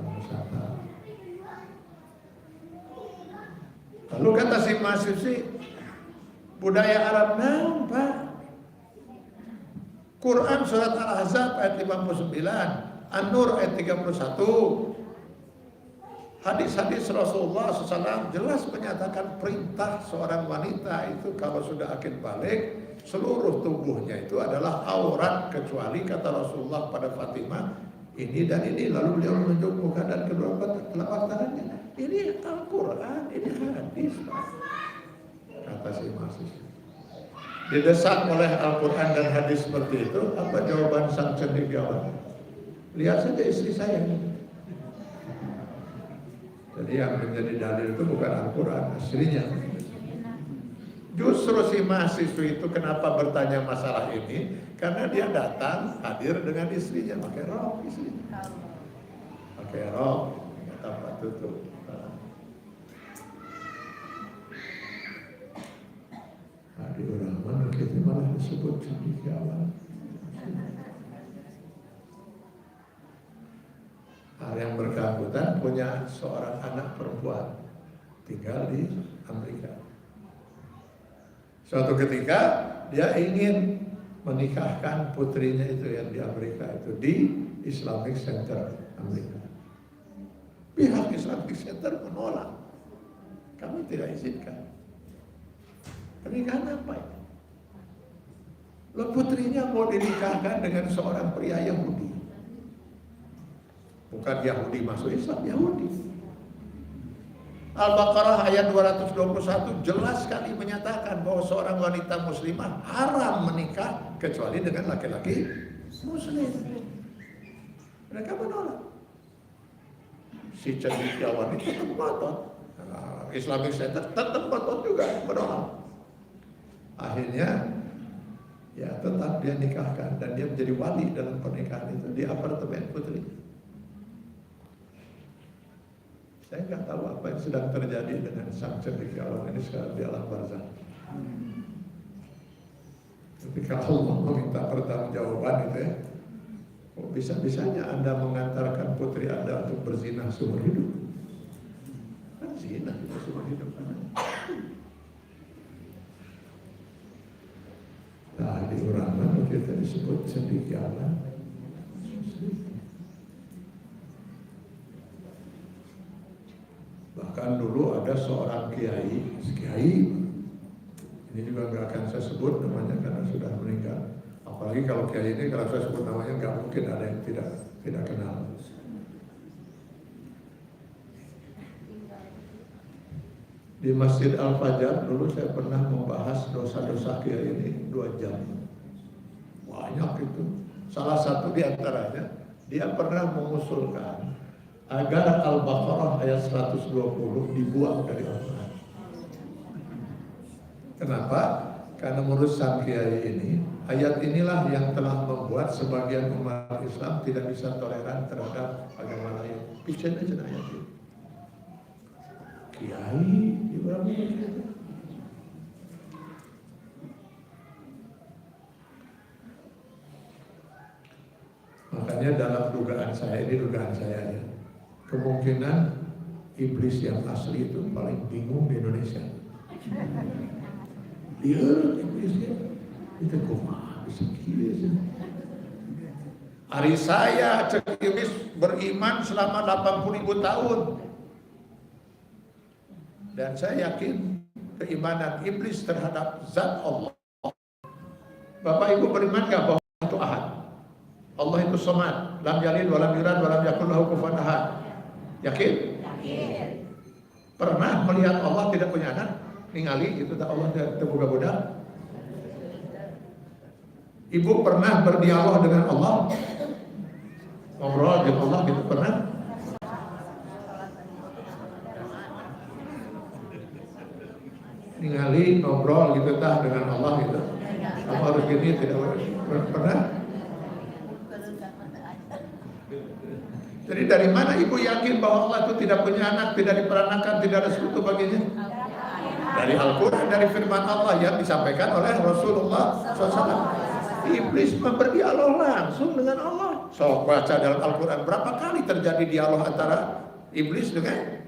Nusantara. Lalu kata si mahasiswi, budaya Arab naon Pak? Quran surat Al-Ahzab ayat 59, An-Nur ayat 31, hadis-hadis Rasulullah SAW jelas menyatakan perintah seorang wanita itu kalau sudah akid balik, seluruh tubuhnya itu adalah aurat kecuali kata Rasulullah pada Fatimah, ini dan ini. Lalu beliau menunjuk muka dan kedua telapak tangannya. Ini Al-Quran, ini hadis, Pak. Kata si mahasiswa. Didesak oleh Al-Quran dan hadis seperti itu, apa jawaban sang cendekiawan? Lihat saja istri saya. Jadi yang menjadi dalil itu bukan Al-Quran, aslinya. Justru si mahasiswa itu kenapa bertanya masalah ini? Karena dia datang hadir dengan istrinya, pakai rok istrinya. Pakai rok, tanpa tutup. Di Rahman kita malah disebut cendekiawan. Yang bersangkutan punya seorang anak perempuan tinggal di Amerika. Suatu ketika dia ingin menikahkan putrinya itu yang di Amerika itu di Islamic Center Amerika. Pihak Islamic Center menolak, kami tidak izinkan. Pernikahan apa ini? Lo putrinya mau dinikahkan dengan seorang pria Yahudi. Bukan Yahudi masuk Islam, Yahudi. Al-Baqarah ayat 221 jelas sekali menyatakan bahwa seorang wanita muslimah haram menikah kecuali dengan laki-laki muslim. Mereka menolak. Si cendekiawan itu tetap ngotot. Islamic Center tetap ngotot juga menolak. Akhirnya ya tetap dia nikahkan dan dia menjadi wali dalam pernikahan itu di apartemen putri. Saya nggak tahu apa yang sedang terjadi dengan sang cendekiawan ini sekarang di alam barzakh. Ketika Allah meminta pertanggungjawaban itu ya, kok bisa-bisanya Anda mengantarkan putri Anda untuk berzina seumur hidup? Kan zina itu seumur hidup kan? Nah, di Rahman kita disebut cendekiawan. Bahkan dulu ada seorang kiai, ini juga nggak akan saya sebut namanya karena sudah meninggal. Apalagi kalau kiai ini kalau saya sebut namanya nggak mungkin ada yang tidak kenal. Di Masjid Al-Fajar dulu saya pernah membahas dosa-dosa Kiai ini 2 jam. Banyak itu. Salah satu di antaranya, dia pernah mengusulkan agar Al-Baqarah ayat 120 dibuang dari Al-Quran. Kenapa? Karena menurut sang Kiai ini, ayat inilah yang telah membuat sebagian umat Islam tidak bisa toleran terhadap agama lain. Pijen aja ayat ini. Kiai dibilang begitu. Makanya dalam dugaan saya ya, kemungkinan iblis yang asli itu paling bingung di Indonesia. Dia iblisnya itu kumaha bisa kieu. Hari saya cek iblis beriman selama 80.000 tahun. Dan saya yakin keimanan iblis terhadap zat Allah. Bapak Ibu beriman gak bahwa itu ahad? Allah itu somad, lam yalid walam yulad walam yakul lahu kufuwan ahad. Yakin? Yakin. Pernah melihat Allah tidak punya anak? Ningali itu tak Allah terbuka-buka. Ibu pernah berdialog dengan Allah? Ngobrol dengan Allah gitu pernah? Ningali ngobrol gitu tah dengan Allah gitu. Kamu harus gini tidak pernah? Jadi dari mana ibu yakin bahwa Allah itu tidak punya anak, tidak diperanakan, tidak ada sekutu baginya? Dari Al-Quran, dari firman Allah yang disampaikan oleh Rasulullah SAW. Iblis berdialog langsung dengan Allah. So baca dalam Al-Quran berapa kali terjadi dialog antara iblis dengan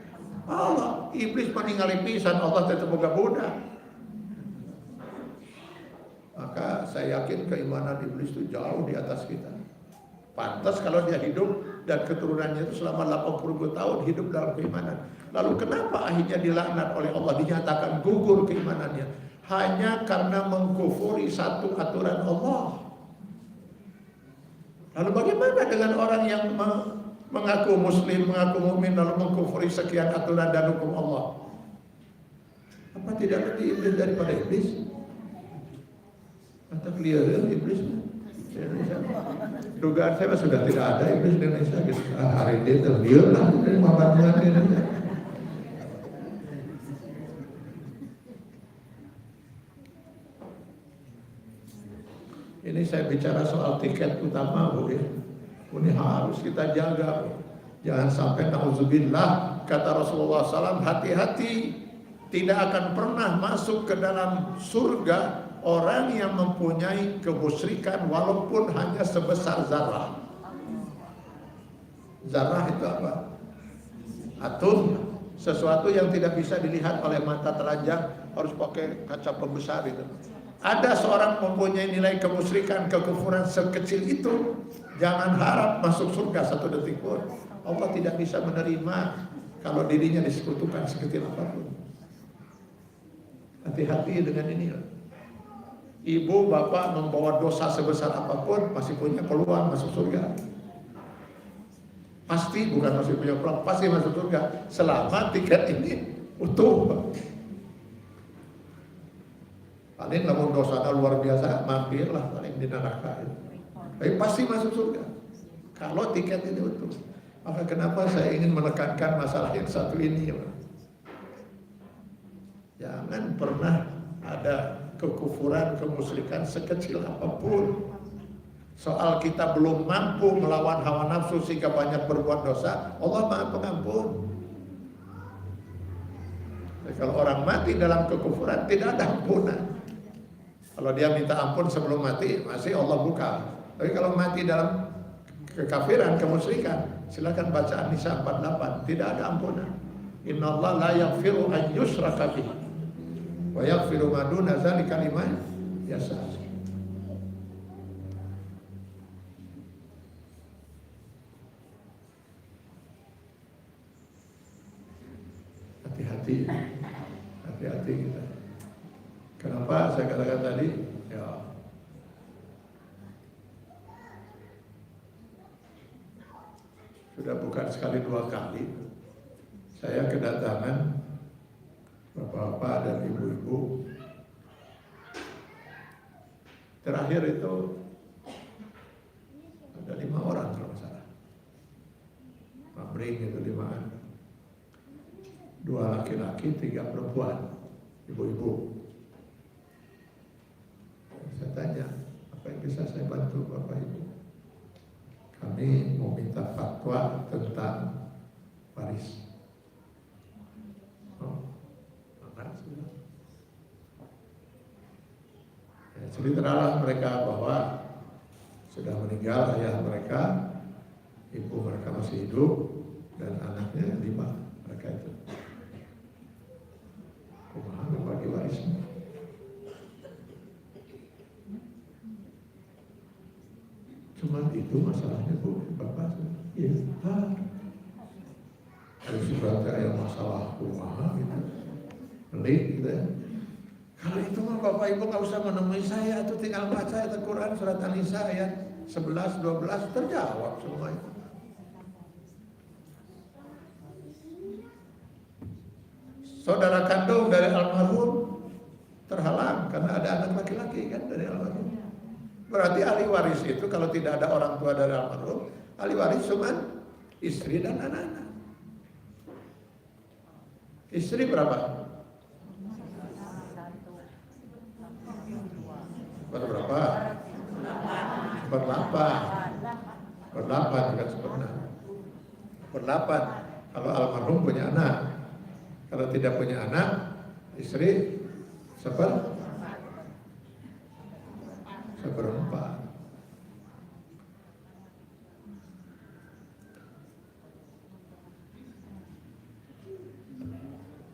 Allah. Iblis meninggali pisan, Allah tetap boga-boga. Maka saya yakin keimanan iblis itu jauh di atas kita. Pantas kalau dia hidup dan keturunannya itu selama 80 tahun hidup dalam keimanan. Lalu kenapa akhirnya dilaknat oleh Allah, dinyatakan gugur keimanannya? Hanya karena mengkufuri satu aturan Allah. Lalu bagaimana dengan orang yang mengaku muslim, mengaku mukmin lalu mengkufuri sekian aturan dan hukum Allah? Apa tidak lebih iblis daripada iblis? Atau clear iblis di Indonesia? Dugaan saya sudah tidak ada iblis di Indonesia. Hari ini terlihat lah dari malam-malam di Indonesia. Ini saya bicara soal tiket utama, Bu. Ini harus kita jaga. Jangan sampai na'udzubillah, kata Rasulullah SAW, hati-hati, tidak akan pernah masuk ke dalam surga orang yang mempunyai kemusyrikan walaupun hanya sebesar zarah. Zarah itu apa? Atom, sesuatu yang tidak bisa dilihat oleh mata telanjang, harus pakai kaca pembesar itu. Ada seorang mempunyai nilai kemusyrikan, kekufuran sekecil itu, jangan harap masuk surga 1 detik pun. Allah tidak bisa menerima kalau dirinya disekutukan sekecil apapun. Hati-hati dengan ini. Ibu, bapak membawa dosa sebesar apapun masih punya peluang masuk surga. Pasti, bukan masih punya peluang, pasti masuk surga selama tiket ini utuh. Paling namun dosanya luar biasa, mampirlah paling di neraka. Tapi pasti masuk surga kalau tiket ini utuh. Maka kenapa saya ingin menekankan masalah yang satu ini? Jangan pernah ada kekufuran, kemusyrikan sekecil apapun. Soal kita belum mampu melawan hawa nafsu sehingga banyak berbuat dosa, Allah Maha Pengampun. Jadi kalau orang mati dalam kekufuran tidak ada ampunan. Kalau dia minta ampun sebelum mati, masih Allah buka. Tapi kalau mati dalam kekafiran, kemusyrikan, silakan baca An-Nisa 48, tidak ada ampunan. Innallaha la yaghfiru an yushraka bihi wa yaghfiru ma duna dzalika liman yasha. Hati-hati, hati-hati kita. Kenapa saya katakan tadi? Ya, sudah bukan sekali 2 kali saya kedatangan bapak-bapak dan ibu-ibu. Terakhir itu ada 5 orang kalau nggak salah. Pabrik itu 5-an. 2 laki-laki, 3 perempuan, ibu-ibu. Saya tanya, apa yang bisa saya bantu Bapak Ibu? Kami mau minta fatwa tentang waris. Oh, makasih. Ya, ceritalah mereka bahwa sudah meninggal ayah mereka, ibu mereka masih hidup, dan anaknya 5 mereka itu. Kumaha berbagi warisnya. Cuman itu masalahnya Bu, Bapak. Iya, harus berarti ada masalah kumaha gitu. Pelik gitu ya. Kalau itu mah Bapak Ibu nggak usah menemui saya, itu tinggal baca ayat Al-Quran surat An-Nisa ayat 11, 12 terjawab semua itu. Saudara kandung dari almarhum terhalang karena ada anak laki-laki kan dari almarhum. Berarti ahli waris itu kalau tidak ada orang tua dari almarhum, ahli waris cuma istri dan anak-anak. Istri berapa? Berapa? Berdelapan kan sebenarnya. Berdelapan. Kalau almarhum punya anak, kalau tidak punya anak, istri seperempat.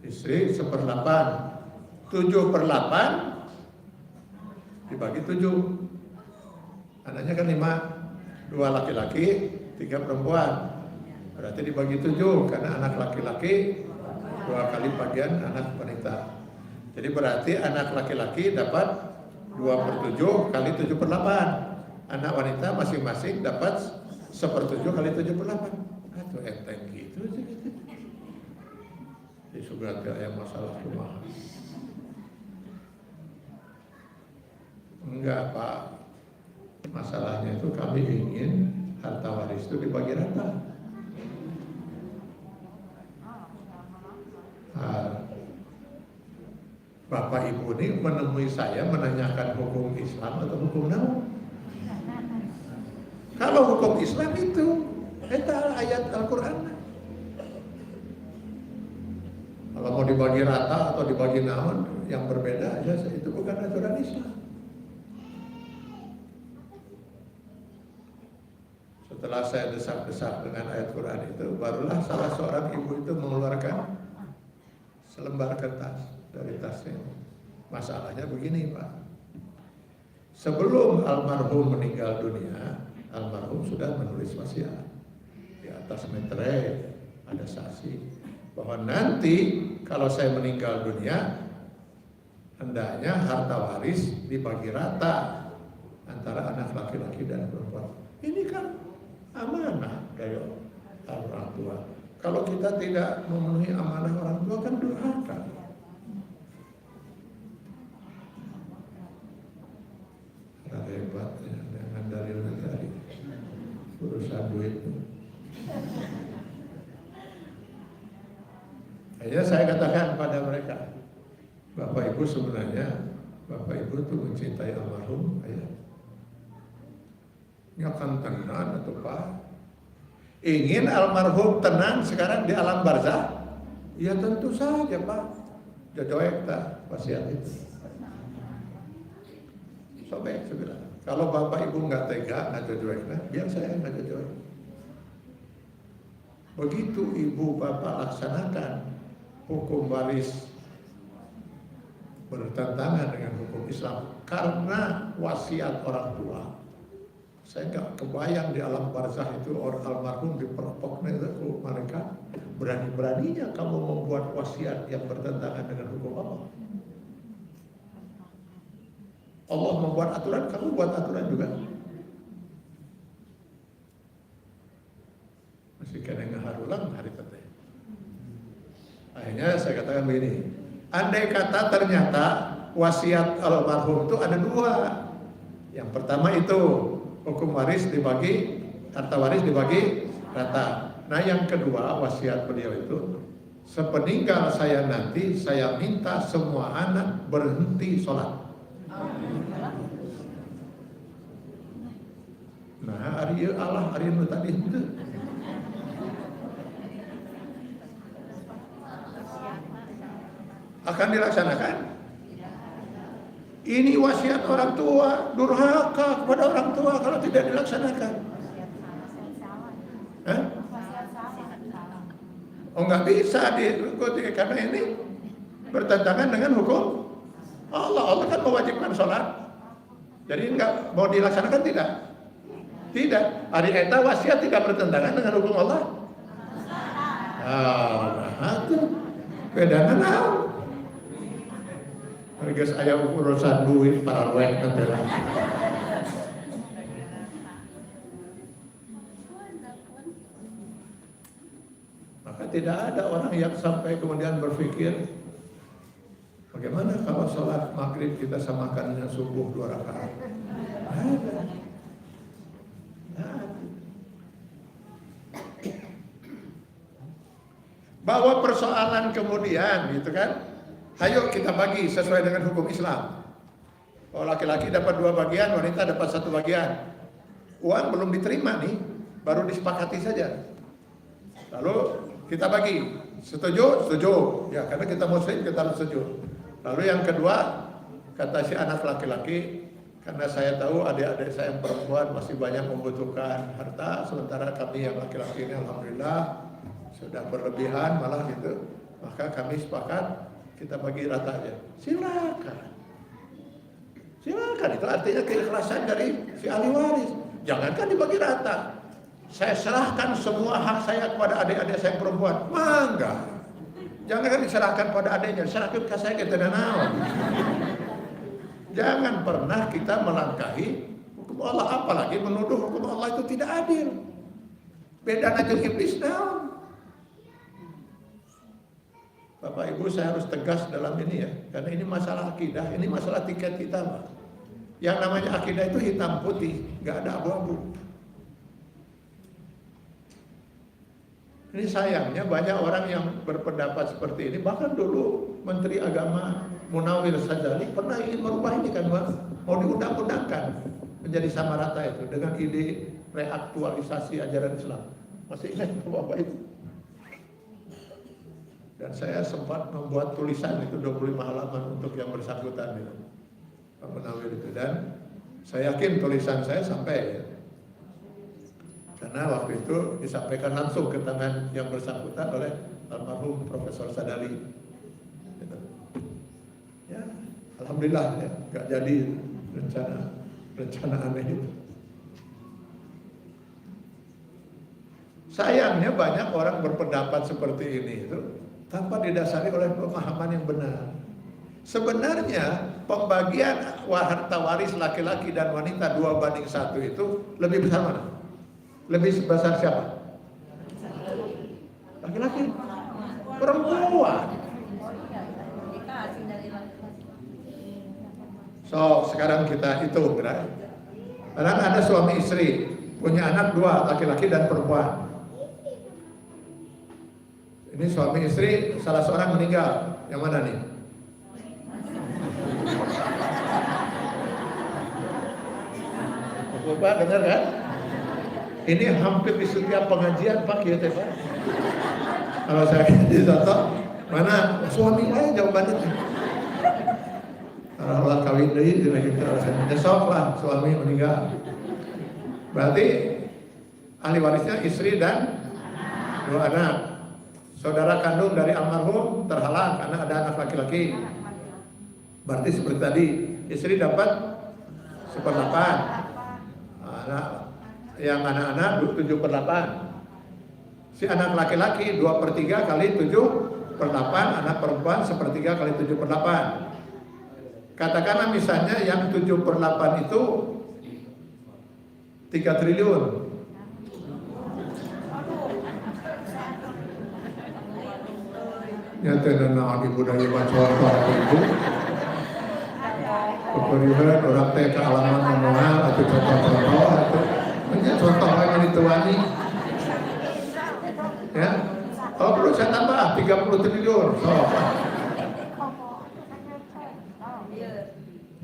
Istri 1/8. 7/8 dibagi 7. Anaknya kan 5, 2 laki-laki, 3 perempuan. Berarti dibagi 7 karena anak laki-laki 2 kali bagian anak wanita. Jadi berarti anak laki-laki dapat 2/7 kali 7/8. Anak wanita masing-masing dapat 1/7 kali 7/8. Itu enteng gitu aja gitu. Di surga ada masalah rumah. Enggak Pak. Masalahnya itu kami ingin harta waris itu dibagi rata. Bapak Ibu ini menemui saya menanyakan hukum Islam atau hukum naon? Kalau hukum Islam itu ayat Al-Quran. Kalau mau dibagi rata atau dibagi naon yang berbeda aja, itu bukan aturan Islam. Setelah saya desak-desak dengan ayat Quran itu, barulah salah seorang ibu itu mengeluarkan selembar kertas dari tasnya. Masalahnya begini Pak, sebelum almarhum meninggal dunia, almarhum sudah menulis wasiat. Di atas meterai ada saksi bahwa nanti kalau saya meninggal dunia, hendaknya harta waris dibagi rata antara anak laki-laki dan perempuan. Ini kan amanah dari orang tua. Kalau kita tidak memenuhi amanah orang tua kan durhaka. Hebatnya dengan dalil-dalil urusan duit. Akhirnya saya katakan pada mereka, Bapak Ibu sebenarnya Bapak Ibu itu mencintai almarhum ayah. Ya kan tenang atau Pak? Ingin almarhum tenang sekarang di alam barzah? Ya tentu saja Pak. Jodoh tak wasiat itu. Sobek sebilang. Kalau Bapak Ibu nggak tega, nggak jodoh, biar saya nggak jodoh. Begitu Ibu Bapak laksanakan hukum waris bertentangan dengan hukum Islam karena wasiat orang tua. Saya nggak kebayang di alam barzah itu orang almarhum diperokok mereka. Berani-beraninya kamu membuat wasiat yang bertentangan dengan hukum Allah. Allah membuat aturan, kamu buat aturan juga. Masih kena ngaharulang hari tete. Akhirnya saya katakan begini, Andai kata ternyata wasiat almarhum itu ada dua. Yang pertama itu hukum waris dibagi, harta waris dibagi rata. Nah yang kedua wasiat beliau itu, sepeninggal saya nanti saya minta semua anak berhenti sholat. Nah hari Allah hari ini tadi itu akan dilaksanakan. Ini wasiat orang tua, durhaka kepada orang tua kalau tidak dilaksanakan. Hah? Oh nggak bisa diikuti karena ini bertentangan dengan hukum Allah. Allah kan mewajibkan sholat. Jadi nggak mau dilaksanakan tidak? Tidak. Hari eta wasiat tidak bertentangan dengan hukum Allah. Nah, itu bedanya naon? Guys, aya urusan duit para wek nanti. Maka tidak ada orang yang sampai kemudian berpikir bagaimana kalau sholat maghrib kita samakan dengan subuh 2 rakaat. Bawa persoalan kemudian gitu kan. Ayo kita bagi sesuai dengan hukum Islam. Kalau laki-laki dapat 2 bagian, wanita dapat 1 bagian. Uang belum diterima nih, baru disepakati saja. Lalu kita bagi, setuju? Setuju. Ya karena kita muslim kita harus setuju. Lalu yang kedua, kata si anak laki-laki, karena saya tahu adik-adik saya yang perempuan masih banyak membutuhkan harta, sementara kami yang laki-laki ini alhamdulillah sudah berlebihan malah gitu. Maka kami sepakat kita bagi rata aja. Silakan. Silakan, itu artinya keikhlasan dari si ahli waris. Jangankan dibagi rata. Saya serahkan semua hak saya kepada adik-adik saya perempuan. Mangga. Jangan diserahkan pada adiknya, serahkan ke saya kita naon. Jangan pernah kita melangkahi hukum Allah, apalagi menuduh hukum Allah itu tidak adil. Beda dengan iblis naon. Bapak Ibu saya harus tegas dalam ini ya, karena ini masalah akidah, ini masalah tiket kita Pak. Yang namanya akidah itu hitam putih, nggak ada abu-abu. Ini sayangnya banyak orang yang berpendapat seperti ini, bahkan dulu Menteri Agama Munawir Sadzali pernah ingin merubah ini kan Pak, mau diundang-undangkan menjadi sama rata itu dengan ide reaktualisasi ajaran Islam. Masih ingat Bapak Ibu? Dan saya sempat membuat tulisan itu 25 halaman untuk yang bersangkutan itu, Pak Munawir itu, dan saya yakin tulisan saya sampai ya. Karena waktu itu disampaikan langsung ke tangan yang bersangkutan oleh almarhum Profesor Sadali. Gitu. Ya, alhamdulillah ya, nggak jadi rencana aneh itu. Sayangnya banyak orang berpendapat seperti ini itu tanpa didasari oleh pemahaman yang benar. Sebenarnya pembagian harta waris laki-laki dan wanita 2:1 itu lebih besar mana? Lebih besar siapa? Laki-laki. Perempuan. So sekarang kita hitung kan? Karena ada suami istri punya anak 2, laki-laki dan perempuan. Ini suami istri, salah seorang meninggal. Yang mana nih? Bapak dengar kan? Ini hampir di setiap pengajian Pak ya Pak. Kalau saya di contoh, mana suami lain jawabannya? Kalau Allah kawin deui kita besok lah suami meninggal. Berarti ahli warisnya istri dan 2 anak. Saudara kandung dari almarhum terhalang karena ada anak laki-laki. Berarti seperti tadi, istri dapat 1/8. Yang anak-anak 7/8. Si anak laki-laki 2/3 kali 7/8, anak perempuan 1/3 kali 7/8. Katakanlah misalnya yang 7/8 itu 3 triliun. Nyata nana di budaya macuan para ibu. Kemudian orang teh ke alaman manual atau contoh-contoh atau hanya contoh yang dituani. Ya, oh perlu saya tambah 30 triliun. So,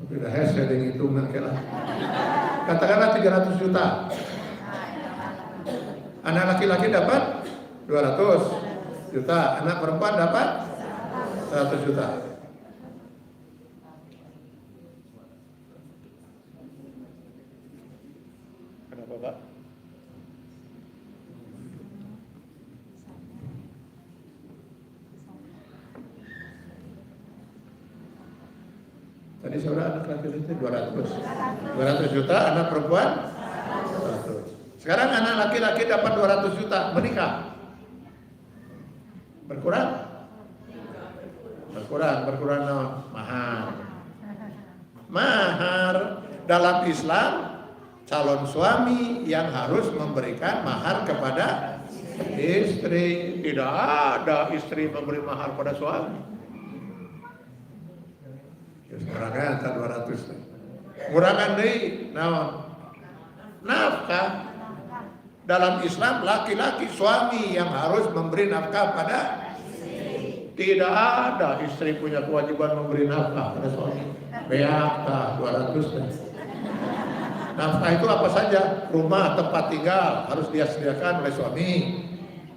sudah saya hitung nanti lah. Katakanlah 300 juta. Anak laki-laki dapat 200 juta, anak perempuan dapat 100 juta. Kenapa Pak? Tadi saudara anak laki-laki 200 juta, anak perempuan 100. Sekarang anak laki-laki dapat 200 juta, menikah. Berkurang mahar. Mahar dalam Islam, calon suami yang harus memberikan mahar kepada istri. Tidak ada istri memberi mahar pada suami. Kurangan 200. Kurangan deui naon? Nafkah. Dalam Islam laki-laki suami yang harus memberi nafkah pada istri. Tidak ada istri punya kewajiban memberi nafkah pada suami. Beata 200. Nafkah itu apa saja? Rumah, tempat tinggal harus dia sediakan oleh suami.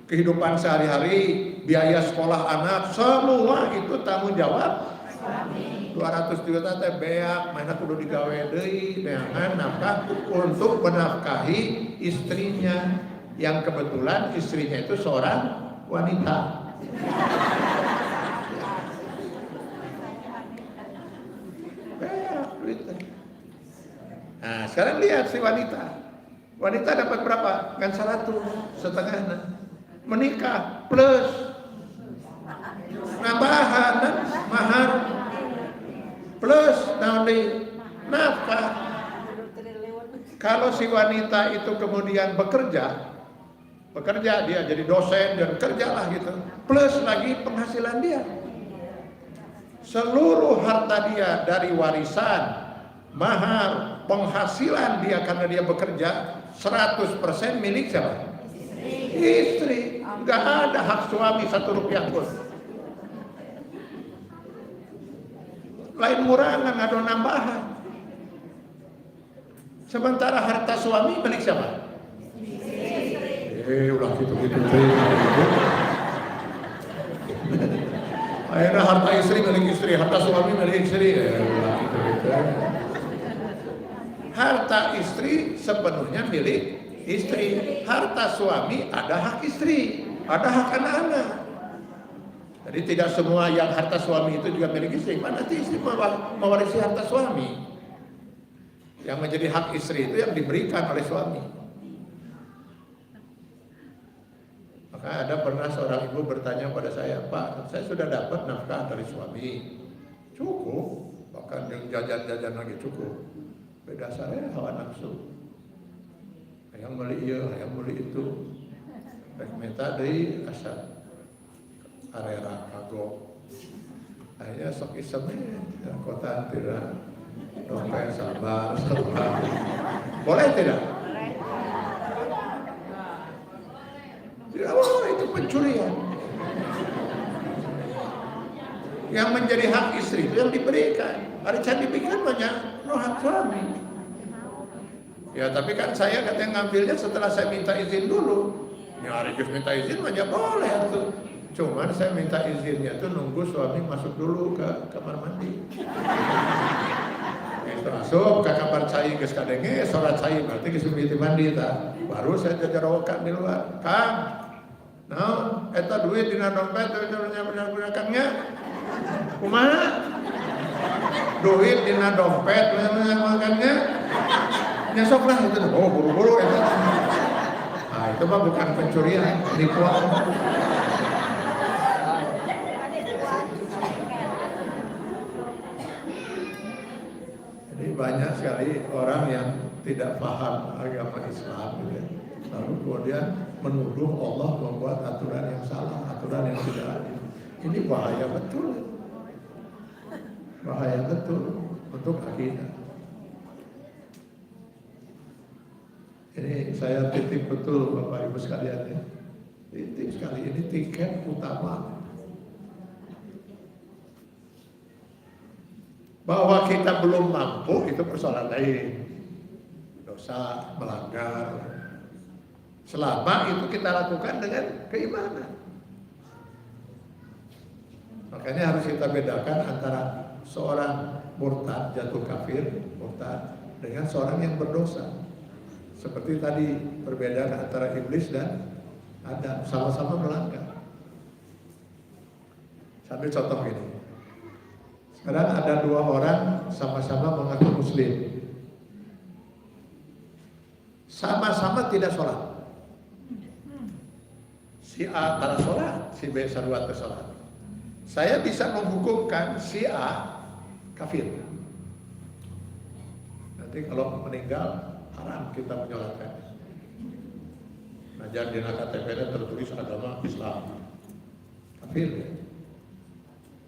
Kehidupan sehari-hari, biaya sekolah anak, semua itu tanggung jawab suami. 200 juta teh beak, mana kudu digawe deui dengan nafkah untuk menafkahi istrinya yang kebetulan istrinya itu seorang wanita. Beak duitnya. Nah, sekarang lihat si wanita. Wanita dapat berapa? Kan 100,5. Menikah plus nambahan mahar plus nanti nafkah. Kalau si wanita itu kemudian bekerja dia jadi dosen dan kerjalah gitu, plus lagi penghasilan dia, seluruh harta dia dari warisan, mahar, penghasilan dia karena dia bekerja 100% milik siapa? Istri. Nggak ada hak suami 1 rupiah pun. Lain murangan, ada nambahan. Sementara harta suami milik siapa? Ulah gitu-gitu. Akhirnya harta istri milik istri, harta suami milik istri. Ulah gitu-gitu. Harta istri sepenuhnya milik istri. Harta suami ada hak istri, ada hak anak-anak. Jadi tidak semua yang harta suami itu juga milik istri. Mana nanti istri mewarisi harta suami. Yang menjadi hak istri itu yang diberikan oleh suami. Maka ada pernah seorang ibu bertanya pada saya, Pak, saya sudah dapat nafkah dari suami. Cukup, bahkan yang jajan-jajan lagi cukup. Beda saya hawa nafsu. Yang beli iya, yang beli itu. Rek minta deui asa arera kagok. Akhirnya sok iseme kota tidak dompet sabar. Boleh tidak? Tidak boleh, itu pencurian. Yang menjadi hak istri itu yang diberikan. Ada can diberikan banyak hak suami. Ya tapi kan saya katanya ngambilnya setelah saya minta izin dulu. Ya harus minta izin banyak boleh tuh. Cuman saya minta izinnya tuh nunggu suami masuk dulu ke kamar mandi. Masuk ke kamar cai geus kadenge salat cai berarti geus mandi ta. Baru saya jajarokan di luar. Kang, naon eta duit dina dompet gunakannya? Kumaha? Duit dina dompet gunakannya? Nyesok lah itu. Oh, buru-buru eta. Nah, itu mah bukan pencurian, penipuan. Jadi banyak sekali orang yang tidak paham agama Islam gitu. Lalu kemudian menuduh Allah membuat aturan yang salah, aturan yang tidak adil. Ini bahaya betul. Bahaya betul untuk akidah. Ini saya titip betul Bapak Ibu sekalian ya. Titip sekali, ini tiket utama. Bahwa kita belum mampu itu persoalan lain. Dosa, melanggar. Selama itu kita lakukan dengan keimanan. Makanya harus kita bedakan antara seorang murtad, jatuh kafir, murtad, dengan seorang yang berdosa. Seperti tadi perbedaan antara iblis dan Adam, sama-sama melanggar. Sambil contoh ini. Sekarang ada dua orang sama-sama mengaku muslim. Sama-sama tidak sholat. Si A tara sholat, si B sarwat sholat. Saya bisa menghukumkan si A kafir. Nanti kalau meninggal haram kita menyolatkan. Nah, jangan di KTP-nya tertulis agama Islam. Kafir ya.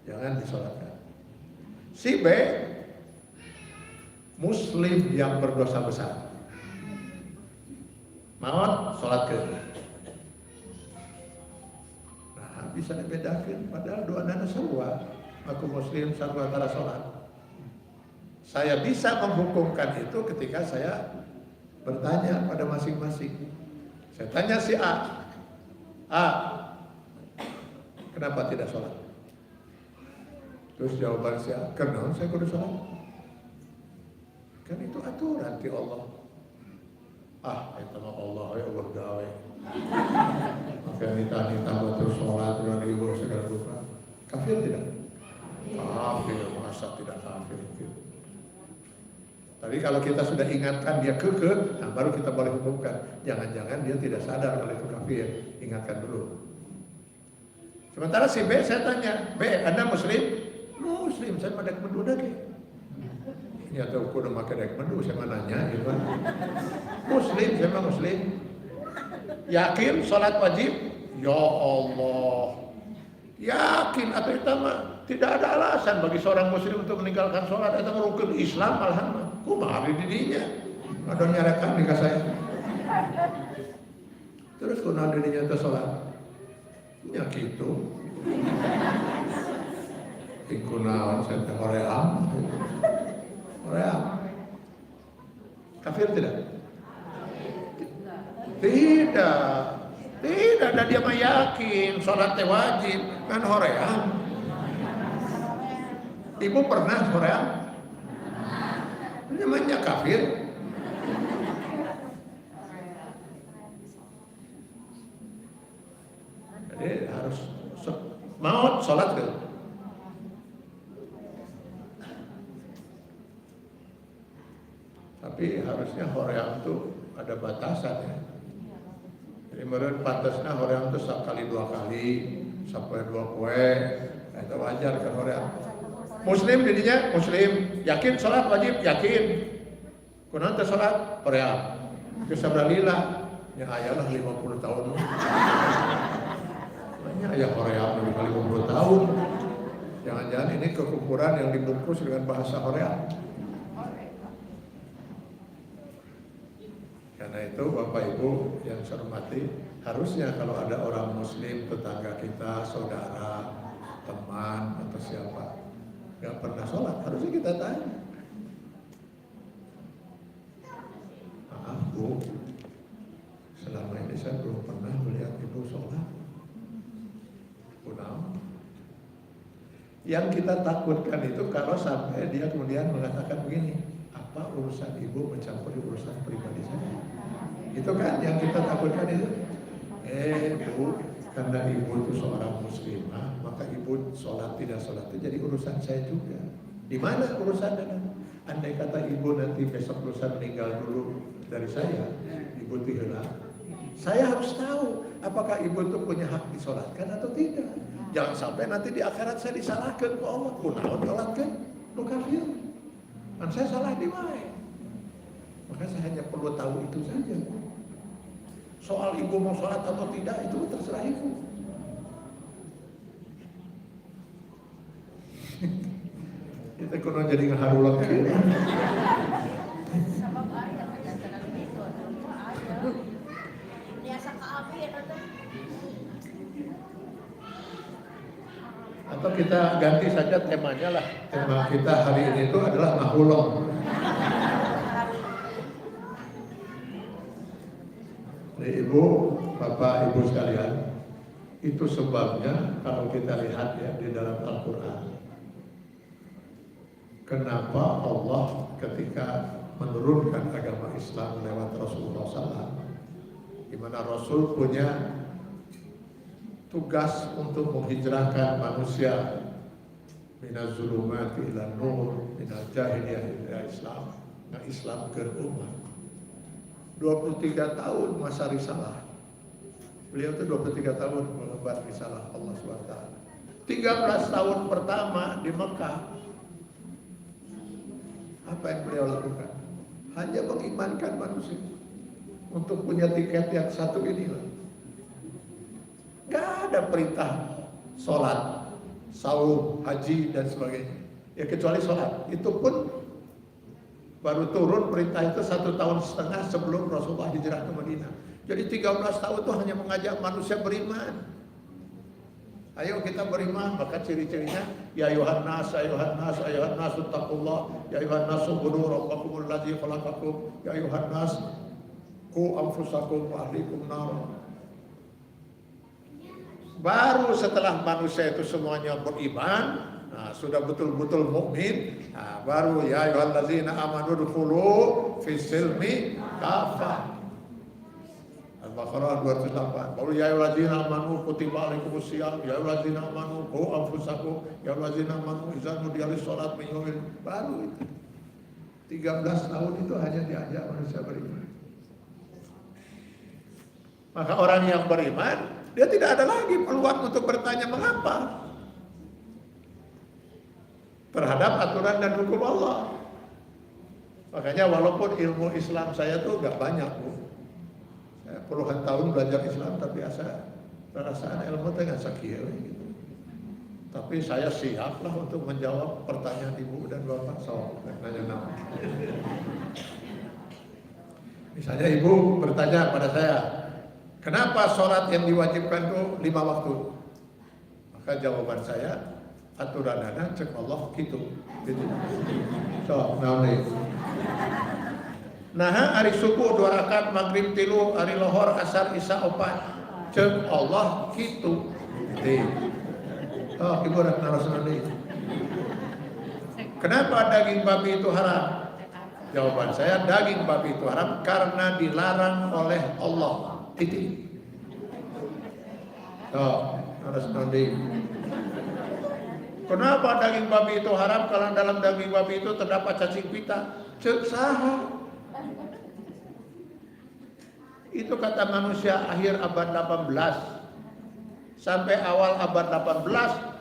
Jangan disolatkan. Si B muslim yang berdosa besar. Mau sholat ke? Nah, bisa dibedakan padahal dua nana sarwa. Aku muslim sarwa tara sholat. Saya bisa menghukumkan itu ketika saya bertanya pada masing-masing. Saya tanya si A, kenapa tidak sholat? Terus jawaban si A, karena saya kudu sholat. Kan itu aturan di Allah. Itu mah Allah ya Allah gawe. Maka nita buat terus sholat dengan ibu segala rupa. Kafir tidak? Kafir, masa tidak kafir? Tapi kalau kita sudah ingatkan dia kekeh, nah baru kita boleh hukumkan. Jangan-jangan dia tidak sadar kalau itu kafir, ingatkan dulu. Sementara si B saya tanya, B, Anda muslim? Muslim, saya pada kemendu lagi. Ya tahu aku udah pakai dek mendu, saya nanya, ya kan? Muslim, saya mah muslim. Yakin sholat wajib? Ya Allah. Yakin atau itu mah tidak ada alasan bagi seorang muslim untuk meninggalkan sholat. Itu rukun Islam, alhamdulillah. Kumaha di didinya? Ada nyarekan nikah saya. Terus kunaon didinya itu sholat? Ya gitu. Ikunaon saya teh hoream. Hoream. Kafir tidak? Tidak. Tidak, dan dia mah yakin sholat teh wajib kan hoream. Ibu pernah hoream? Namanya kafir. Jadi harus mau sholat ke? Tapi harusnya hoream itu ada batasan ya. Jadi menurut pantasnya hoream itu sekali dua kali sampai 2 kue, itu wajar kan hoream. Muslim jadinya muslim, yakin sholat wajib, yakin. Kunaon teh sholat hoream. Kesabralillah, ya ayalah 50 tahun. Banyak aya hoream lebih kali 50 tahun. Jangan-jangan ini kekufuran yang dibungkus dengan bahasa hoream. Karena itu Bapak Ibu yang saya hormati, harusnya kalau ada orang muslim, tetangga kita, saudara, teman atau siapa nggak pernah sholat, harusnya kita tanya. Maaf Bu, selama ini saya belum pernah melihat Ibu sholat. Punah. Yang kita takutkan itu kalau sampai dia kemudian mengatakan begini, apa urusan Ibu mencampuri urusan pribadi saya? Itu kan yang kita takutkan itu. Bu, karena Ibu itu seorang muslimah, maka Ibu sholat tidak sholat itu jadi urusan saya juga. Di mana urusannya? Andai kata Ibu nanti besok lusa meninggal dulu dari saya, Ibu hilang. Saya harus tahu apakah Ibu itu punya hak disolatkan atau tidak. Jangan sampai nanti di akhirat saya disalahkan ke Allah. Kunaon sholatkan? Lu kafir. Dan saya salah di mana? Maka saya hanya perlu tahu itu saja. Soal Ibu mau sholat atau tidak itu terserah Ibu. Kita kuno jadi ngaharulang kieu. Sabab aya kajantan itu ada. Biasa ka abi eta. Atau kita ganti saja temanya lah. Tema kita hari ini itu adalah ngahulong. Ibu, Bapak, Ibu sekalian, itu sebabnya kalau kita lihat ya di dalam Al-Quran, kenapa Allah ketika menurunkan agama Islam lewat Rasulullah SAW, di mana Rasul punya tugas untuk menghijrahkan manusia minaz zulumati ila nur, minal jahiliyah ila Islam, Islam ke umat. 23 tahun masa risalah. Beliau itu 23 tahun mengemban risalah Allah SWT. 13 tahun pertama di Mekah, apa yang beliau lakukan? Hanya mengimankan manusia untuk punya tiket yang satu inilah. Gak ada perintah sholat, saum, haji dan sebagainya. Ya kecuali sholat. Itu pun baru turun perintah itu 1,5 tahun sebelum Rasulullah hijrah ke Madinah. Jadi 13 tahun itu hanya mengajak manusia beriman. Ayo kita beriman, maka ciri-cirinya ya ayuhan nas, ayuhan nas, ayuhan nas taqullah, ya ayuhan nas ubudu rabbakumul ladzi khalaqakum, ya ayuhan nas qu anfusakum wa ahlikum nar. Baru setelah manusia itu semuanya beriman, nah, sudah betul-betul mukmin, nah, baru ya ayyuhallazina amanu dkhulu fis silmi kafah. Al-Baqarah 208. Baru ya ayyuhallazina amanu kutiba alaikumus syiyam, ya ayyuhallazina amanu qu anfusakum, ya ayyuhallazina amanu idza nudiya lis-shalat min yaumil, baru itu. 13 tahun itu hanya diajak manusia beriman. Maka orang yang beriman, dia tidak ada lagi peluang untuk bertanya mengapa terhadap aturan dan hukum Allah. Makanya walaupun ilmu Islam saya tuh gak banyak, Bu. Saya puluhan tahun belajar Islam, tapi perasaan ilmu itu gak sakit gitu. Tapi saya siap lah untuk menjawab pertanyaan Ibu dan Bapak. So, nanya-nanya. Misalnya Ibu bertanya pada saya, kenapa sholat yang diwajibkan itu 5 waktu? Maka jawaban saya, aturan ada cek Allah gitu. So, nah hari subuh 2 rakaat, maghrib 3, hari lohor, asar, isya 4, cek Allah gitu. Oh, Ibu nak narasana nih. Kenapa daging babi itu haram? Jawaban saya, daging babi itu haram karena dilarang oleh Allah. Titik. Oh, narasana nih. Kenapa daging babi itu haram? Kalau dalam daging babi itu terdapat cacing pita. Cek saha. Itu kata manusia akhir abad 18. Sampai awal abad 18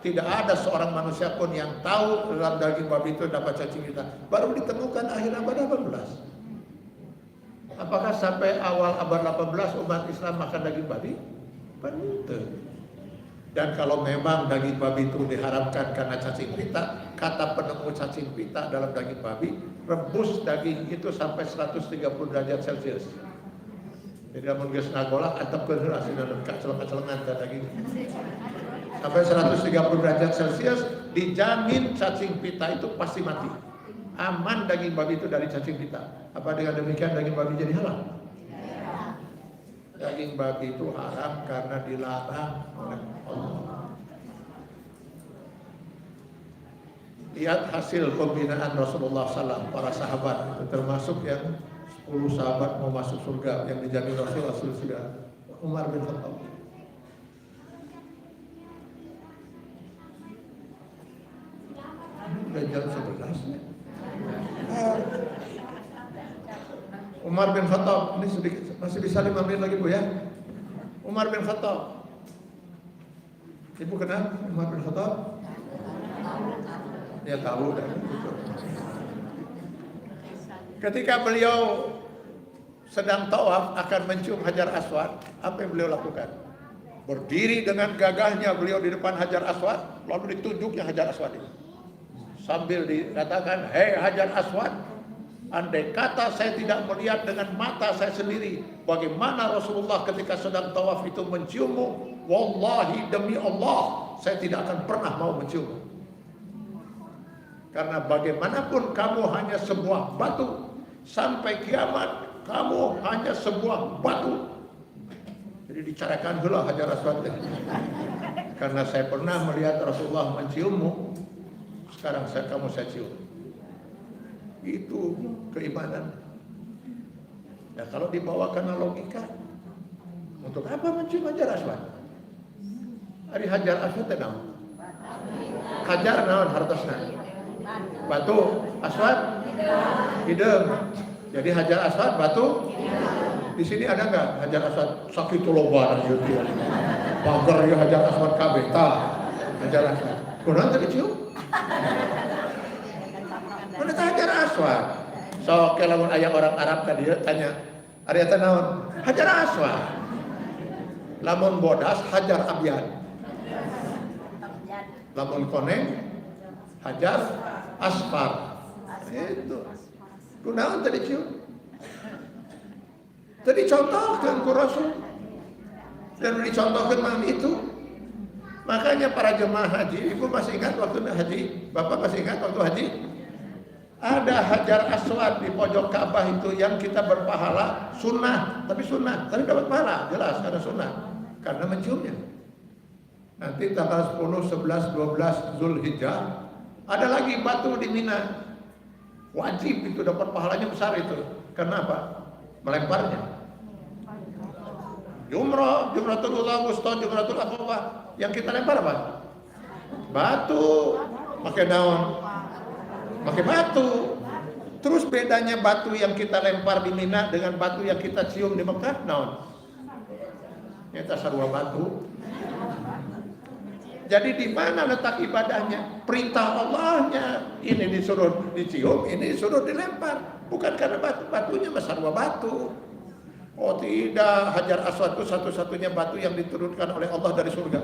tidak ada seorang manusia pun yang tahu dalam daging babi itu dapat cacing pita. Baru ditemukan akhir abad 18. Apakah sampai awal abad 18 umat Islam makan daging babi? Betul. Dan kalau memang daging babi itu diharamkan karena cacing pita, kata penemu cacing pita dalam daging babi, rebus daging itu sampai 130 derajat Celcius. Jadi namun geus ngagola atap ke heula asina kaceleng-kacelengan daging. Sampai 130 derajat Celcius dijamin cacing pita itu pasti mati. Aman daging babi itu dari cacing pita. Apa dengan demikian daging babi jadi halal? Daging babi itu haram karena dilarang oleh Allah. Lihat hasil pembinaan Rasulullah SAW, para sahabat itu termasuk yang 10 sahabat mau masuk surga yang dijamin Rasul sudah. Umar bin Khattab. Udah jam 11 ya. Umar bin Khattab, ini sedikit, masih bisa 5 menit lagi Bu ya. Umar bin Khattab. Ibu kenal Umar bin Khattab? Ya tahu dah. Ketika beliau sedang tawaf akan mencium Hajar Aswad, apa yang beliau lakukan? Berdiri dengan gagahnya beliau di depan Hajar Aswad, lalu ditunjuknya Hajar Aswad ini. 1 sambil dikatakan, hei Hajar Aswad, andai kata saya tidak melihat dengan mata saya sendiri bagaimana Rasulullah ketika sedang tawaf itu menciummu, wallahi demi Allah saya tidak akan pernah mau menciummu. Karena bagaimanapun kamu hanya sebuah batu, sampai kiamat kamu hanya sebuah batu. Jadi dicarakan dulu Hajar Aswad. Karena saya pernah melihat Rasulullah menciummu, sekarang kamu saya cium. Itu keimanan. Ya kalau dibawakan logika, untuk apa mencium Hajar Aswad? Ari Hajar Aswad tenang. Hajar naon hartosna? Batu, Aswad, hidung. Jadi Hajar Aswad batu. Di sini ada nggak Hajar Aswad sakit loba gitu? Pagar ya Hajar Aswad kabeh tah. Hajar Aswad. Kurang tadi cium? Mana Hajar Aswad? So kalau aya orang Arab tadi tanya, ari eta naon? Hajar Aswad. Lamun bodas Hajar Abyan. Lamun koneng Hajar Asfar. Itu. Kunaon tadi cium? Tadi contohkan ku Rasul. Dan dicontohkan malam itu. Makanya para jemaah haji, ibu masih ingat waktu haji? Bapak masih ingat waktu haji? Ada Hajar Aswad di pojok Ka'bah itu yang kita berpahala sunnah, tapi dapat pahala, jelas karena sunnah, karena menciumnya. Nanti tanggal 10, 11, 12 Zulhijjah ada lagi batu di Mina. Wajib itu dapat pahalanya besar itu. Karena apa? Melemparnya. Jumratul Ula, Wusta, Jumratul Aqabah. Yang kita lempar apa? Batu. Pakai daun. Pakai batu. Terus bedanya batu yang kita lempar di Mina dengan batu yang kita cium di Mekah, naon? Nyata sarua batu. Jadi di mana letak ibadahnya? Perintah Allahnya. Ini disuruh dicium, ini disuruh dilempar. Bukan karena batunya sarua batu. Oh tidak, Hajar Aswad itu satu-satunya batu yang diturunkan oleh Allah dari surga.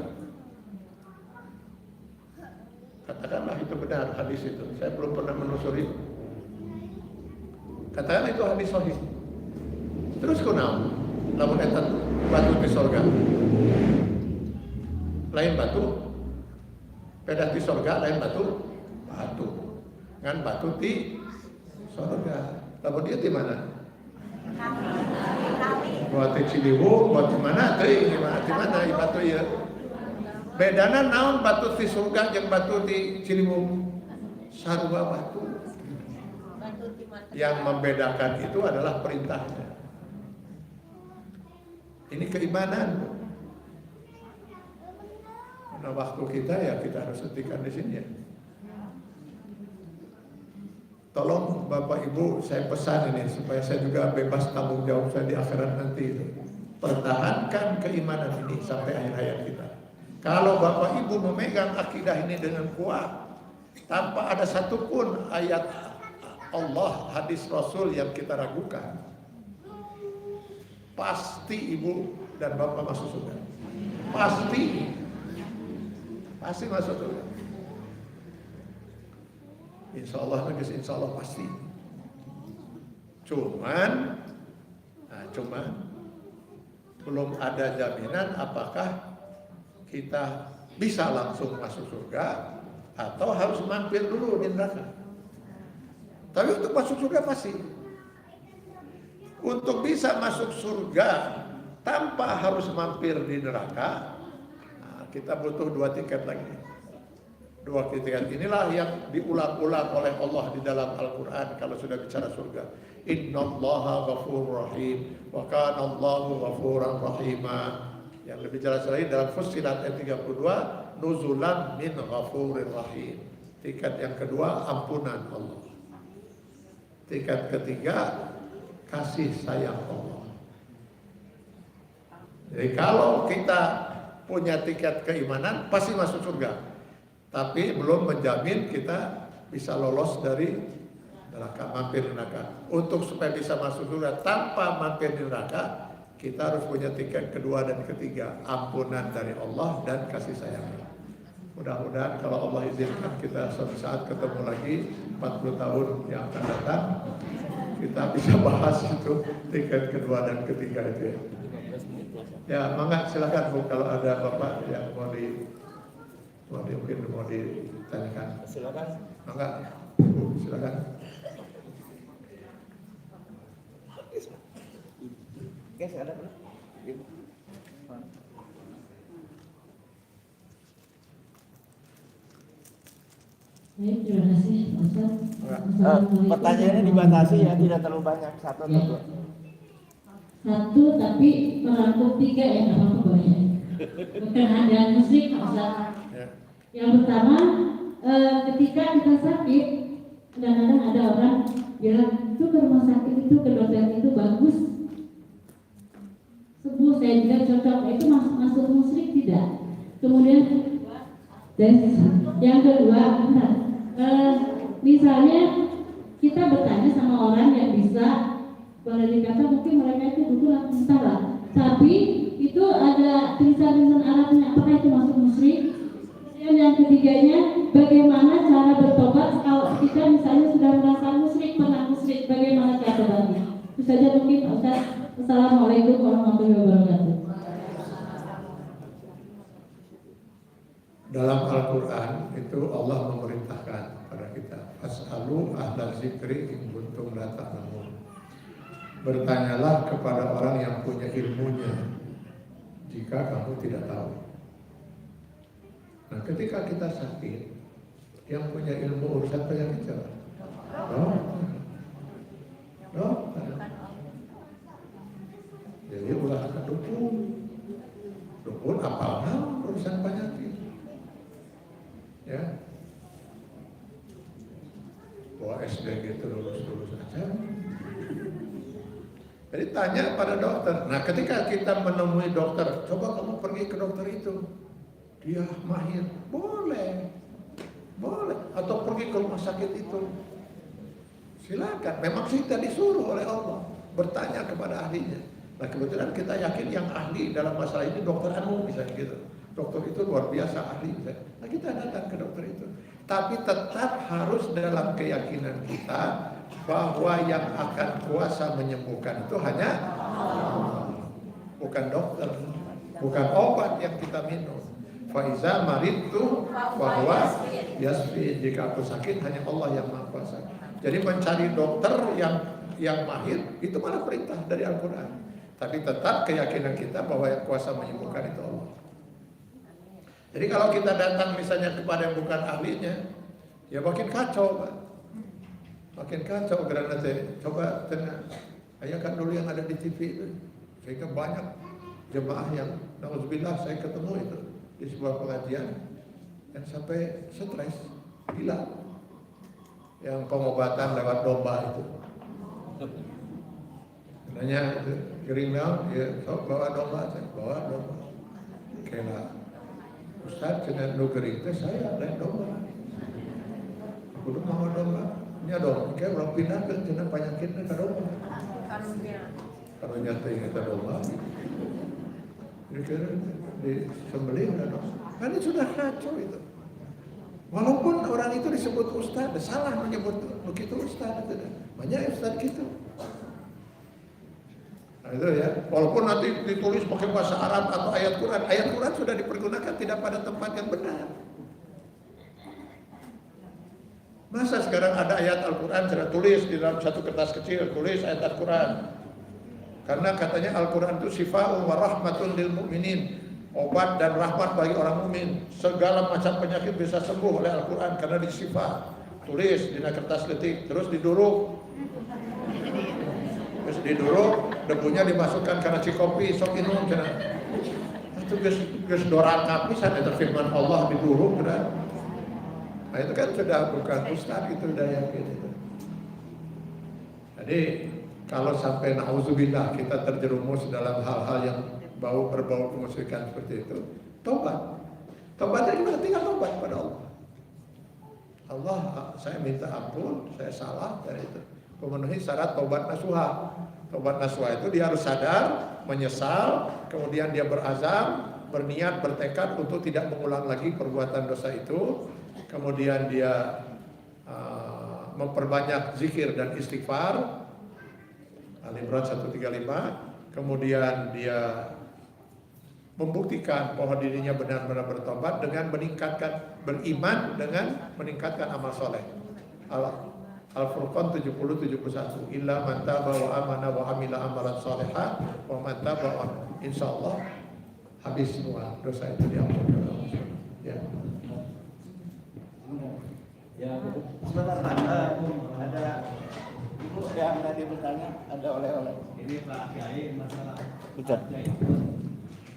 Katakanlah itu benar hadis itu. Saya belum pernah menelusuri. Katakan itu hadis sahih. Terus kunaon? Lamun eta batu di surga. Lain batu. Beda di surga lain batu. Ngan batu di surga. Lamun dia di mana? Buat di Ciliwung, buat di mana? Di mana batu ya? Bedana naon batu di surga jeung batu di Ciliwung? Sarua batu. Yang membedakan itu adalah perintahnya. Ini keimanan. Nah, waktu kita ya kita harus hentikan di sini ya. Tolong Bapak Ibu, saya pesan ini supaya saya juga bebas tanggung jawab saya di akhirat nanti itu. Pertahankan keimanan ini sampai akhir hayat kita. Kalau Bapak Ibu memegang akidah ini dengan kuat, tanpa ada satupun ayat Allah, hadis Rasul yang kita ragukan, pasti Ibu dan Bapak masuk surga. Pasti masuk surga. Insya Allah, insya Allah pasti. Cuman belum ada jaminan apakah kita bisa langsung masuk surga atau harus mampir dulu di neraka. Tapi untuk masuk surga pasti. Untuk bisa masuk surga tanpa harus mampir di neraka, kita butuh 2 tiket lagi. 2 tiket inilah yang diulang-ulang oleh Allah di dalam Al-Quran kalau sudah bicara surga. Innallaha ghafurur rahim wa kana Allahu ghafuran rahima. Yang lebih jelas lagi dalam Fussilat ayat 32, nuzulan min ghafurir rahim. Tiket yang kedua, ampunan Allah. Tiket ketiga, kasih sayang Allah. Jadi kalau kita punya tiket keimanan pasti masuk surga. Tapi belum menjamin kita bisa lolos dari neraka, mampir neraka. Untuk supaya bisa masuk surga tanpa mampir neraka, kita harus punya tiket kedua dan ketiga, ampunan dari Allah dan kasih sayang. Mudah-mudahan kalau Allah izinkan kita suatu saat ketemu lagi 40 tahun yang akan datang, kita bisa bahas itu tingkat kedua dan ketiga itu ya. Ya, mangga silakan Bu, kalau ada Bapak yang mungkin mau ditanyakan. Silakan. Mangga Bu, silakan. Guys, ada apa? Baik, terima kasih Ustaz. Assalamualaikum. Pertanyaannya dibatasi ya, tidak terlalu banyak, satu atau dua. Satu tapi merangkum tiga ya, nggak apa-apa banyak. Bukan hanya musik Ustaz. Ya. Yang pertama, ketika kita sakit, kadang-kadang ada orang bilang itu ke rumah sakit itu, ke dokter itu bagus, sembuh, saya juga cocok. Itu masuk musyrik tidak? Kemudian dan yang kedua, misalnya kita bertanya sama orang yang bisa, boleh dikata mungkin mereka itu dulu langsung salah, tapi itu ada tulisan-tulisan Arabnya, apakah itu masuk musyrik? Kemudian yang ketiganya, bagaimana cara bertobat kalau kita misalnya sudah merasa musyrik, pernah musyrik, bagaimana cara bertobatnya? Itu saja mungkin Ustaz. Assalamualaikum warahmatullahi wabarakatuh. Dalam Al-Quran itu Allah memerintahkan pada kita, fas'alu ahla zikri in kuntum la ta'lamun. Bertanyalah kepada orang yang punya ilmunya jika kamu tidak tahu. Nah, ketika kita sakit, yang punya ilmu urusan penyakit siapa? Dokter. Jadi ulah ke dukun. Dukun apalnya urusan penyakit. Ya, bawa SD gitu lulus aja. Jadi tanya pada dokter. Nah, ketika kita menemui dokter, coba kamu pergi ke dokter itu, dia mahir, boleh, atau pergi ke rumah sakit itu, silakan. Memang kita disuruh oleh Allah bertanya kepada ahlinya. Nah, kebetulan kita yakin yang ahli dalam masalah ini dokter Anu misalnya gitu. Dokter itu luar biasa ahli. Nah, kita datang ke dokter itu. Tapi tetap harus dalam keyakinan kita bahwa yang akan kuasa menyembuhkan itu hanya Allah. Bukan dokter, bukan obat yang kita minum. Faiza maridtu bahwa yasfi, jika aku sakit hanya Allah yang Maha Kuasa. Jadi mencari dokter yang mahir itu malah perintah dari Al-Quran. Tapi tetap keyakinan kita bahwa yang kuasa menyembuhkan itu Allah. Jadi kalau kita datang misalnya kepada yang bukan ahlinya, ya makin kacau, Pak. Makin kacau karena coba tenang. Ayah kan dulu yang ada di TV itu, sehingga banyak jemaah yang, nauzubillah, saya ketemu itu di sebuah pengajian yang sampai stres, gila. Yang pengobatan lewat domba itu. Nanya geringal, ya sok bawa domba, saya bawa domba. Kena Ustaz dengan nugeri itu saya lain domba. Aku udah mau domba. Ini domba, kayak orang pindah ke jenis penyakitnya ke domba. Kalau nyata yang kita domba, kira-kira disembelih udah domba. Kan ini sudah kacau itu. Walaupun orang itu disebut ustaz, salah menyebut begitu ustaz itu. Banyak ustaz gitu. Nah, itu ya, walaupun nanti ditulis pakai bahasa Arab atau ayat Quran sudah dipergunakan tidak pada tempat yang benar. Masa sekarang ada ayat Al-Quran sudah tulis di dalam satu kertas kecil, tulis ayat Al-Quran. Karena katanya Al-Quran itu sifa'un wa rahmatun lil mu'minin, obat dan rahmat bagi orang mukmin. Segala macam penyakit bisa sembuh oleh Al-Quran karena disifat. Tulis di kertas letik, terus diduruk. Terus diduruk, debunya dimasukkan karena cikopi, sok inung karena itu geus doran kapisan eta firman Allah diduruk kan. Nah, itu kan sudah bukan ustaz, itu udah yakin itu. Jadi kalau sampai na'udzubillah kita terjerumus dalam hal-hal yang berbau kemusyrikan seperti itu, tobat. Tobatnya gimana? Tinggal tobat pada Allah. Allah, saya minta ampun, saya salah dari itu. Memenuhi syarat tobat nasuha. Tobat nasuha itu dia harus sadar, menyesal, kemudian dia berazam berniat, bertekad untuk tidak mengulang lagi perbuatan dosa itu. Kemudian dia memperbanyak zikir dan istighfar, Al-Imran 135. Kemudian dia membuktikan bahwa dirinya benar-benar bertobat dengan meningkatkan beriman, dengan meningkatkan amal soleh. Al-Furqan 70-71. Illa man taba wa amana wa amila amalan salihah wa man taba wa insyaallah habis semua dosa itu diampuni oleh Allah. Ya. Ya, sebentar Pak. Ada Ibu yang tadi bertanya, ada oleh-oleh. Ini Pak Kiai masalah Betul.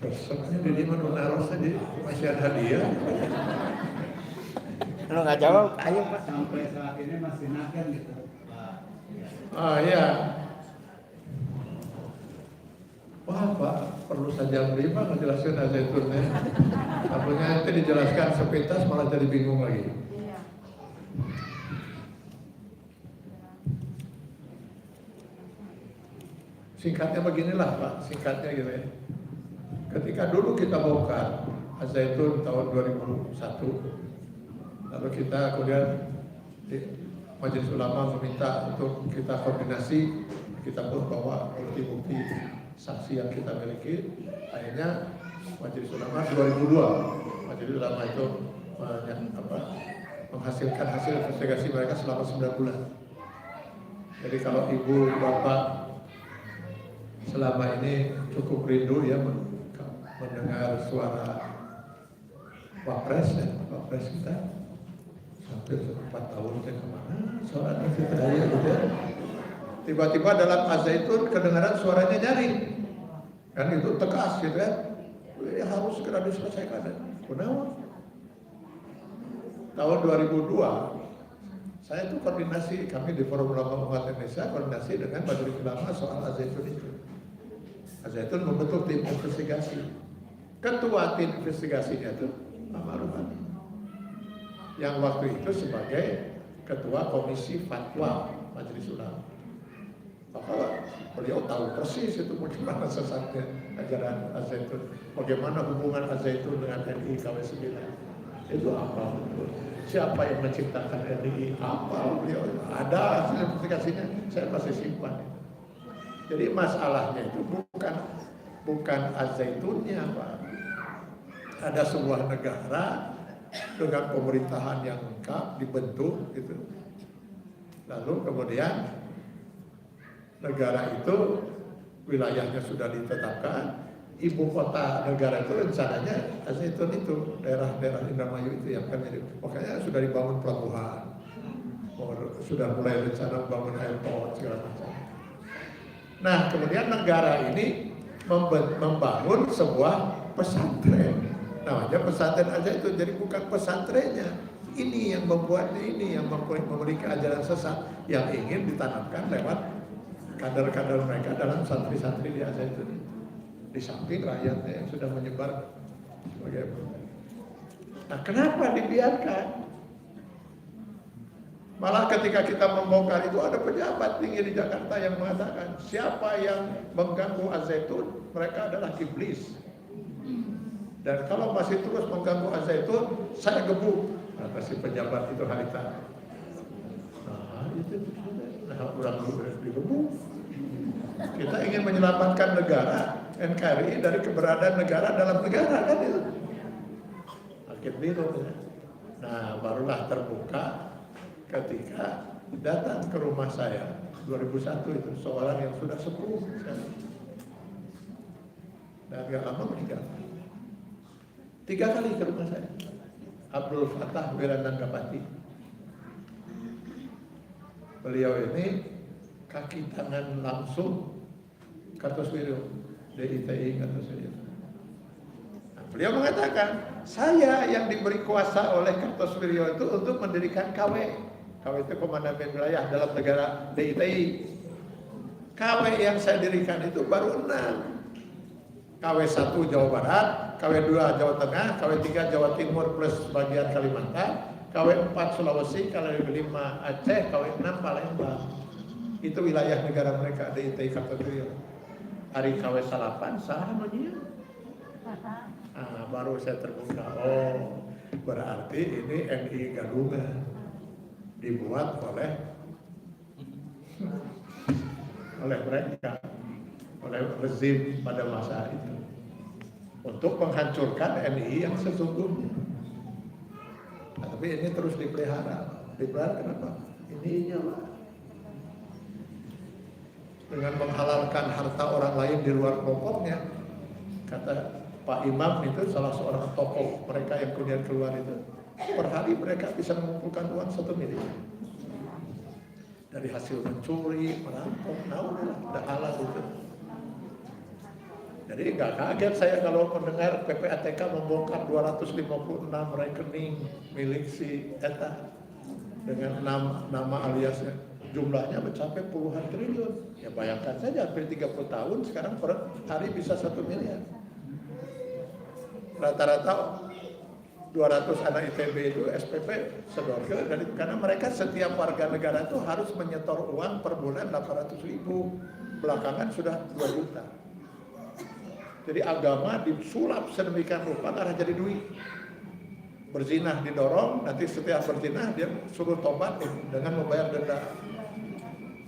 Sebenarnya di mana naruh saja masih ada hadiah. Kalau nggak jawab, ayo Pak. sampai saat ini masih naken gitu Pak. Ah ya. Wah Pak, perlu saja beli Pak ngejelasin azaitunnya. Apanya nanti dijelaskan sepintas malah jadi bingung lagi. Singkatnya beginilah Pak, singkatnya gitu ya. Ketika dulu kita bongkar Al-Zaitun tahun 2001, lalu kita kemudian Majelis Ulama meminta untuk kita koordinasi, kita pun bawa bukti-bukti saksi yang kita miliki. Akhirnya Majelis Ulama 2002, Majelis Ulama itu menghasilkan hasil investigasi mereka selama 9 bulan. Jadi kalau ibu bapak selama ini cukup rindu ya mendengar suara Wapres ya, Wapres kita hampir 4 tahun ke kemana suaranya kita ya gitu ya. Tiba-tiba dalam Al-Zaitun kedengaran suaranya nyaring kan itu tegas gitu ya, harus segera diselesaikan. Kenapa? Tahun 2002 saya itu koordinasi, kami di Forum Ulama Umat Indonesia koordinasi dengan Majelis Ulama soal Al-Zaitun itu. Al-Zaitun membentuk tim investigasi. Ketua tim investigasinya itu Pak Ma'ruf Amin, yang waktu itu sebagai Ketua Komisi Fatwa Majelis Ulama. Maka beliau tahu persis itu bagaimana sesatnya ajaran Al-Zaitun, bagaimana hubungan Al-Zaitun dengan NI KW9. Itu apa? Siapa yang menciptakan NI? Apa? Beliau ada hasil investigasinya, saya masih simpan. Jadi masalahnya itu bukan Al-Zaitunnya, Pak. Ada sebuah negara dengan pemerintahan yang lengkap dibentuk gitu. Lalu kemudian negara itu wilayahnya sudah ditetapkan, ibu kota negara itu rencananya Al-Zaitun itu, daerah-daerah Indramayu itu yang akan jadi, makanya sudah dibangun pelabuhan, sudah mulai rencana membangun airport segala macam. Nah kemudian negara ini membangun sebuah pesantren, namanya pesantren Al-Zaitun. Jadi bukan pesantrennya, ini yang membuat ini yang memiliki ajaran sesat yang ingin ditanamkan lewat kader-kader mereka dalam santri-santri di Al-Zaitun. Di samping rakyatnya yang sudah menyebar sebagai. Nah kenapa dibiarkan? Malah ketika kita membongkar itu ada pejabat tinggi di Jakarta yang mengatakan siapa yang mengganggu Al-Zaitun mereka adalah iblis. Dan kalau masih terus mengganggu Al-Zaitun saya gebuk. Kata si pejabat itu Harita. Nah itu orang digebuk. Kita ingin menyelamatkan negara NKRI dari keberadaan negara dalam negara kan itu. Akhir biru. Nah barulah terbuka ketika datang ke rumah saya 2001 itu seorang yang sudah sepuh dan gak lama meninggal. 3 kali ke rumah saya. Abdul Fattah Wirananggapati. Beliau ini kaki tangan langsung Kartosuwiryo DITI Kartosuwiryo. Nah, beliau mengatakan saya yang diberi kuasa oleh Kartosuwiryo itu untuk mendirikan KW. KW itu Komandan Wilayah dalam negara DITI. KW yang saya dirikan itu baru 6. KW 1 Jawa Barat, KW 2 Jawa Tengah, KW 3 Jawa Timur plus bagian Kalimantan, KW 4 Sulawesi, KW 5 Aceh, KW 6 Palembang. Itu wilayah negara mereka DITI Kartosuwiryo. Hari KW salapan salah namanya. Nah, baru saya terbuka. Oh, berarti ini MI Gadungan dibuat oleh mereka, oleh rezim pada masa itu untuk menghancurkan MI yang sesungguhnya. Nah, tapi ini terus dipelihara. Dipelihara kenapa? Ininya Pak. Dengan menghalalkan harta orang lain di luar kelompoknya. Kata Pak Imam itu salah seorang tokoh mereka yang kemudian keluar itu, per hari mereka bisa mengumpulkan uang 1 miliar dari hasil mencuri, merampok, udah halal itu. Jadi nggak kaget saya kalau mendengar PPATK membongkar 256 rekening milik si Eta dengan nama aliasnya, jumlahnya mencapai puluhan triliun. Ya bayangkan saja hampir 30 tahun sekarang per hari bisa 1 miliar. Rata-rata 200 anak ITB itu SPP sedorke, karena mereka setiap warga negara itu harus menyetor uang per bulan 800.000, belakangan sudah 2 juta. Jadi agama disulap sedemikian rupa karena jadi duit. Berzinah didorong, nanti setiap berzinah dia suruh tobat dengan membayar denda.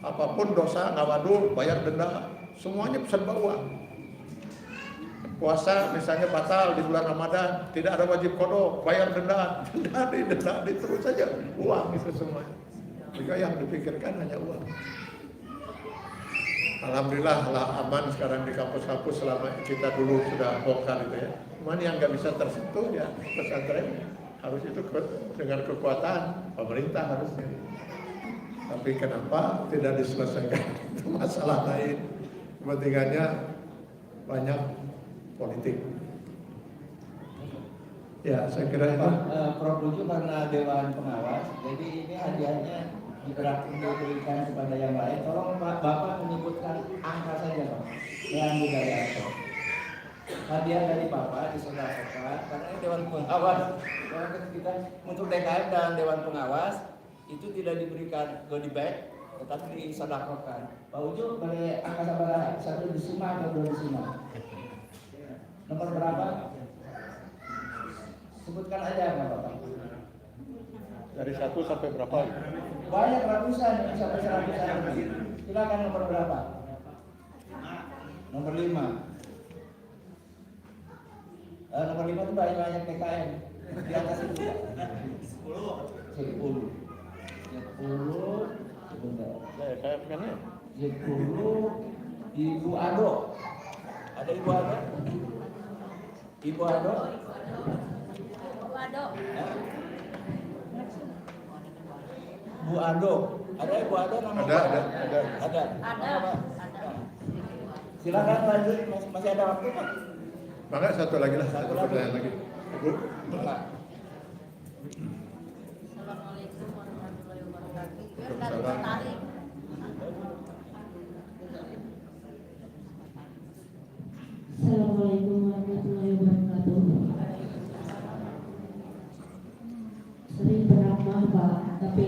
Apapun dosa ngawadu bayar denda, semuanya serba uang. Puasa misalnya batal di bulan Ramadan, tidak ada wajib qada, bayar denda terus saja uang itu semua. Jika yang dipikirkan hanya uang. Alhamdulillah lah aman sekarang di kampus-kampus selama kita dulu sudah bongkar itu ya. Cuman yang nggak bisa tersentuh ya pesantren harus itu dengan kekuatan pemerintah harusnya. Tapi kenapa tidak diselesaikan itu masalah lain. Kepentingannya banyak politik. Ya, saya kira itu. Prof. Lucu karena Dewan Pengawas, jadi ini hadiahnya diberikan kepada yang lain. Tolong Bapak menyebutkan angka saja Pak, yang budaya itu. Hadiah dari Bapak disedekahkan karena ini Dewan Pengawas. Kita untuk DKM dan Dewan Pengawas itu tidak diberikan goodie bag, tetapi disedekahkan. Pak Uju boleh angka sabar 1 desimal atau 2 desimal? Nomor berapa? Sebutkan aja Pak Bapak. Dari 1 sampai berapa? Banyak ratusan sampai 100-an. Silakan nomor berapa? Nomor 5. Nomor 5 itu banyak TKM. Di atas itu Pak. 10. 10. Sebentar. Saya 10. Ibu Ado. Ada Ibu Ado? Ibu Ado? Bu Ado. Ada Ibu Ado nama Ada. Silakan lanjut, masih ada waktu Pak. Maka satu lagi lah, satu pertanyaan lagi. Bu. Assalamualaikum warahmatullahi wabarakatuh. Biar nggak tertarik. Assalamualaikum warahmatullahi wabarakatuh. Sering beramah Pak, tapi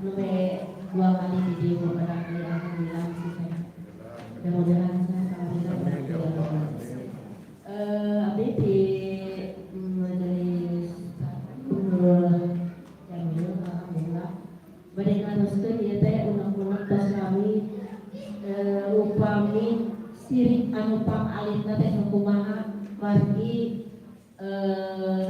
lebih 2 kali di demo barangkali alhamdulillah sih saya. Mudah-mudahan saya alhamdulillah berhasil. Abdi di majelis Nurul Jamil alhamdulillah. Berikan maksudnya dia teh undang-undang tasrawi upami sirik anu pang alina teh kumaha margi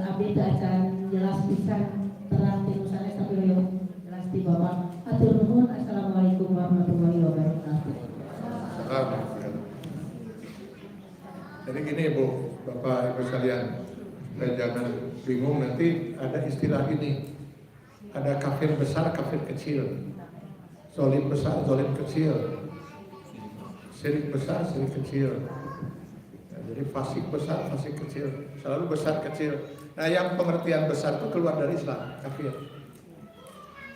abdi teh akan jelas pisan terang di nusana tapi yo jelas di bawah. Hatur nuhun. Assalamualaikum warahmatullahi wabarakatuh. Jadi gini Bu, Bapak Ibu sekalian, jangan bingung nanti ada istilah ini. Ada kafir besar, kafir kecil, zalim besar, zalim kecil, syirik besar, syirik kecil. Nah, jadi fasik besar, fasik kecil, selalu besar kecil. Nah, yang pengertian besar itu keluar dari Islam, kafir.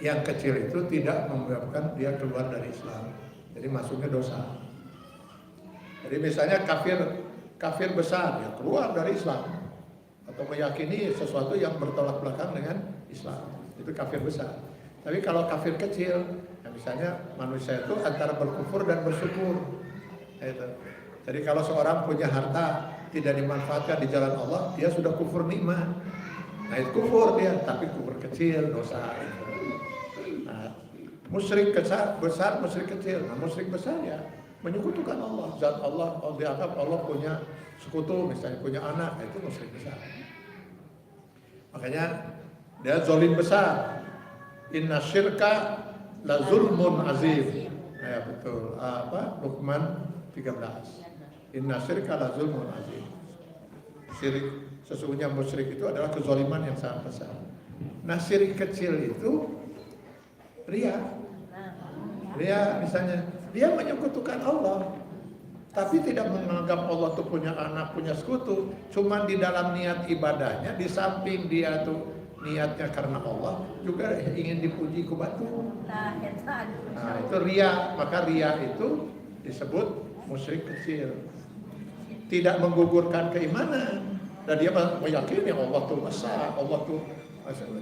Yang kecil itu tidak menyebabkan dia keluar dari Islam, jadi masuknya dosa. Jadi misalnya kafir besar, ya keluar dari Islam atau meyakini sesuatu yang bertolak belakang dengan Islam, itu kafir besar. Tapi kalau kafir kecil, ya misalnya manusia itu antara berkufur dan bersyukur. Itu. Jadi kalau seorang punya harta tidak dimanfaatkan di jalan Allah, dia sudah kufur nikmat. Nah itu kufur dia, tapi kufur kecil, dosa. Nah, musyrik besar, musyrik kecil. Nah musyrik besar ya menyekutukan Allah. Zat Allah, dianggap Allah punya sekutu, misalnya punya anak, nah, itu musyrik besar. Makanya dia zalim besar. Inna syirka la zulmun azim. Ya betul. Luqman 13. Inna syirka la zulmun azim. Syirik, sesungguhnya musyrik itu adalah kezaliman yang sangat besar. Nah syirik kecil itu ria. Ria misalnya, dia menyekutukan Allah, tapi tidak menganggap Allah tuh punya anak, punya sekutu. Cuma di dalam niat ibadahnya, di samping dia tuh niatnya karena Allah, juga ingin dipuji ke batu. Nah itu ria, maka ria itu disebut musyrik kecil. Tidak menggugurkan keimanan, dan dia meyakini Allah tuh besar, Allah tuh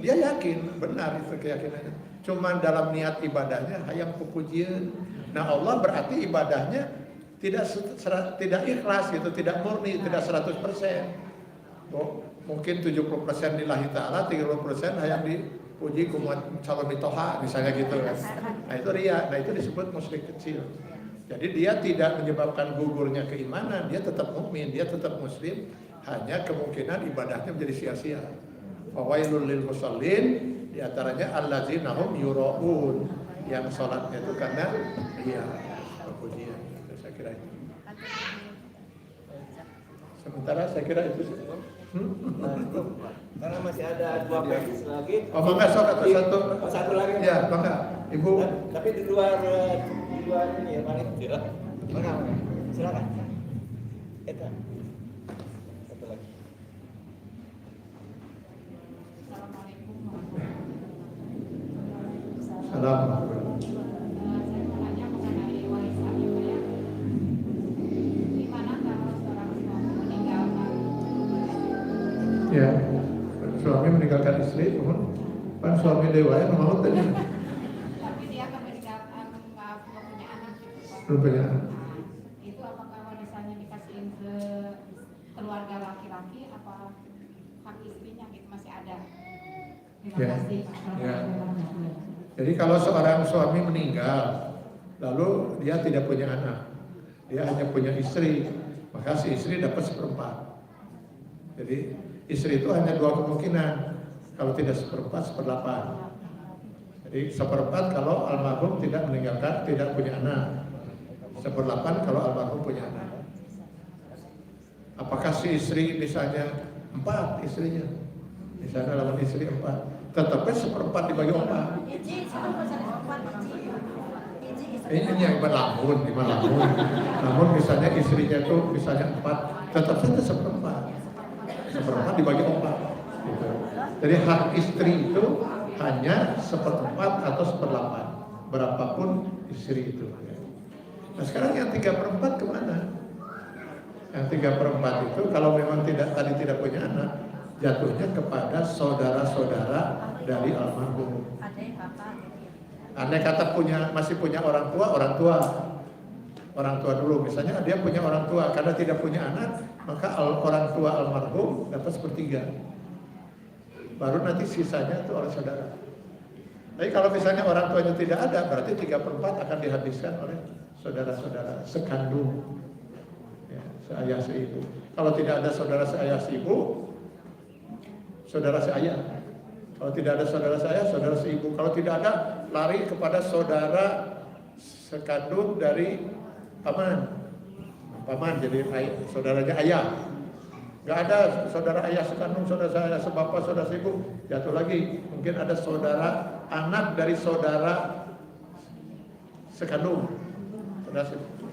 dia yakin benar itu keyakinannya. Cuma dalam niat ibadahnya hayang pujian. Nah Allah berarti ibadahnya tidak ikhlas gitu, tidak murni, tidak 100%. Mungkin 70% lillahi ta'ala, 30% hayang dipuji kumat calon mitoha misalnya gitu kan. Nah itu ria, nah itu disebut musyrik kecil. Jadi dia tidak menyebabkan gugurnya keimanan, dia tetap mukmin, dia tetap muslim, hanya kemungkinan ibadahnya menjadi sia-sia. Fawailul lil musallin, diantaranya allazina hum yuraun, yang sholatnya itu karena ria, pujian. Saya kira itu. Sementara saya kira itu. Karena masih ada 2 page lagi. Oh mangga sok atau satu lagi. Ya mangga, Ibu. Tapi di luar ini ya paling. Mangga. Silakan. Itu. Satu lagi. Assalamualaikum. Saya mau tanya mengenai warisan ya Pak ya. Gimana kalau seorang suami meninggalkan Ya, suami meninggalkan istri, kan suami dewa yang mau tadi tapi dia akan meninggalkan belum punya anak gitu Pak. belum punya anak. Itu apakah warisannya dikasihin ke keluarga laki-laki apa hak istrinya gitu masih ada? Terima Ya. kasih Pak. Ya. Jadi kalau seorang suami meninggal, lalu dia tidak punya anak, dia hanya punya istri, maka si istri dapat 1/4. Jadi istri itu hanya 2 kemungkinan, kalau tidak 1/4, 1/8. Jadi 1/4 kalau almarhum tidak meninggalkan, tidak punya anak, 1/8 kalau almarhum punya anak. Apakah si istri misalnya 4 istrinya, misalnya lawan istri 4, tetapnya 1/4 dibagi 4. Ini yang lamun, namun misalnya istrinya itu misalnya 4, tetap saja 1/4 dibagi 4 gitu. Jadi hak istri itu hanya 1/4 atau 1/8 berapapun istri itu. Nah sekarang yang 3/4 kemana? Yang 3/4 itu kalau memang tadi tidak punya anak, jatuhnya kepada saudara-saudara dari almarhum. Andai kata masih punya orang tua dulu, misalnya dia punya orang tua, karena tidak punya anak, maka orang tua almarhum dapat 1/3. Baru nanti sisanya itu orang saudara. Tapi kalau misalnya orang tuanya tidak ada, berarti 3/4 akan dihabiskan oleh saudara-saudara sekandung, ya, seayah seibu. Kalau tidak ada saudara seayah seibu, saudara seayah. Kalau tidak ada saudara saudara seibu. Kalau tidak ada, lari kepada saudara sekandung dari paman jadi saudaranya ayah. Gak ada saudara ayah sekandung, saudara saya sebapak, saudara seibu, jatuh lagi. Mungkin ada saudara anak dari saudara sekandung.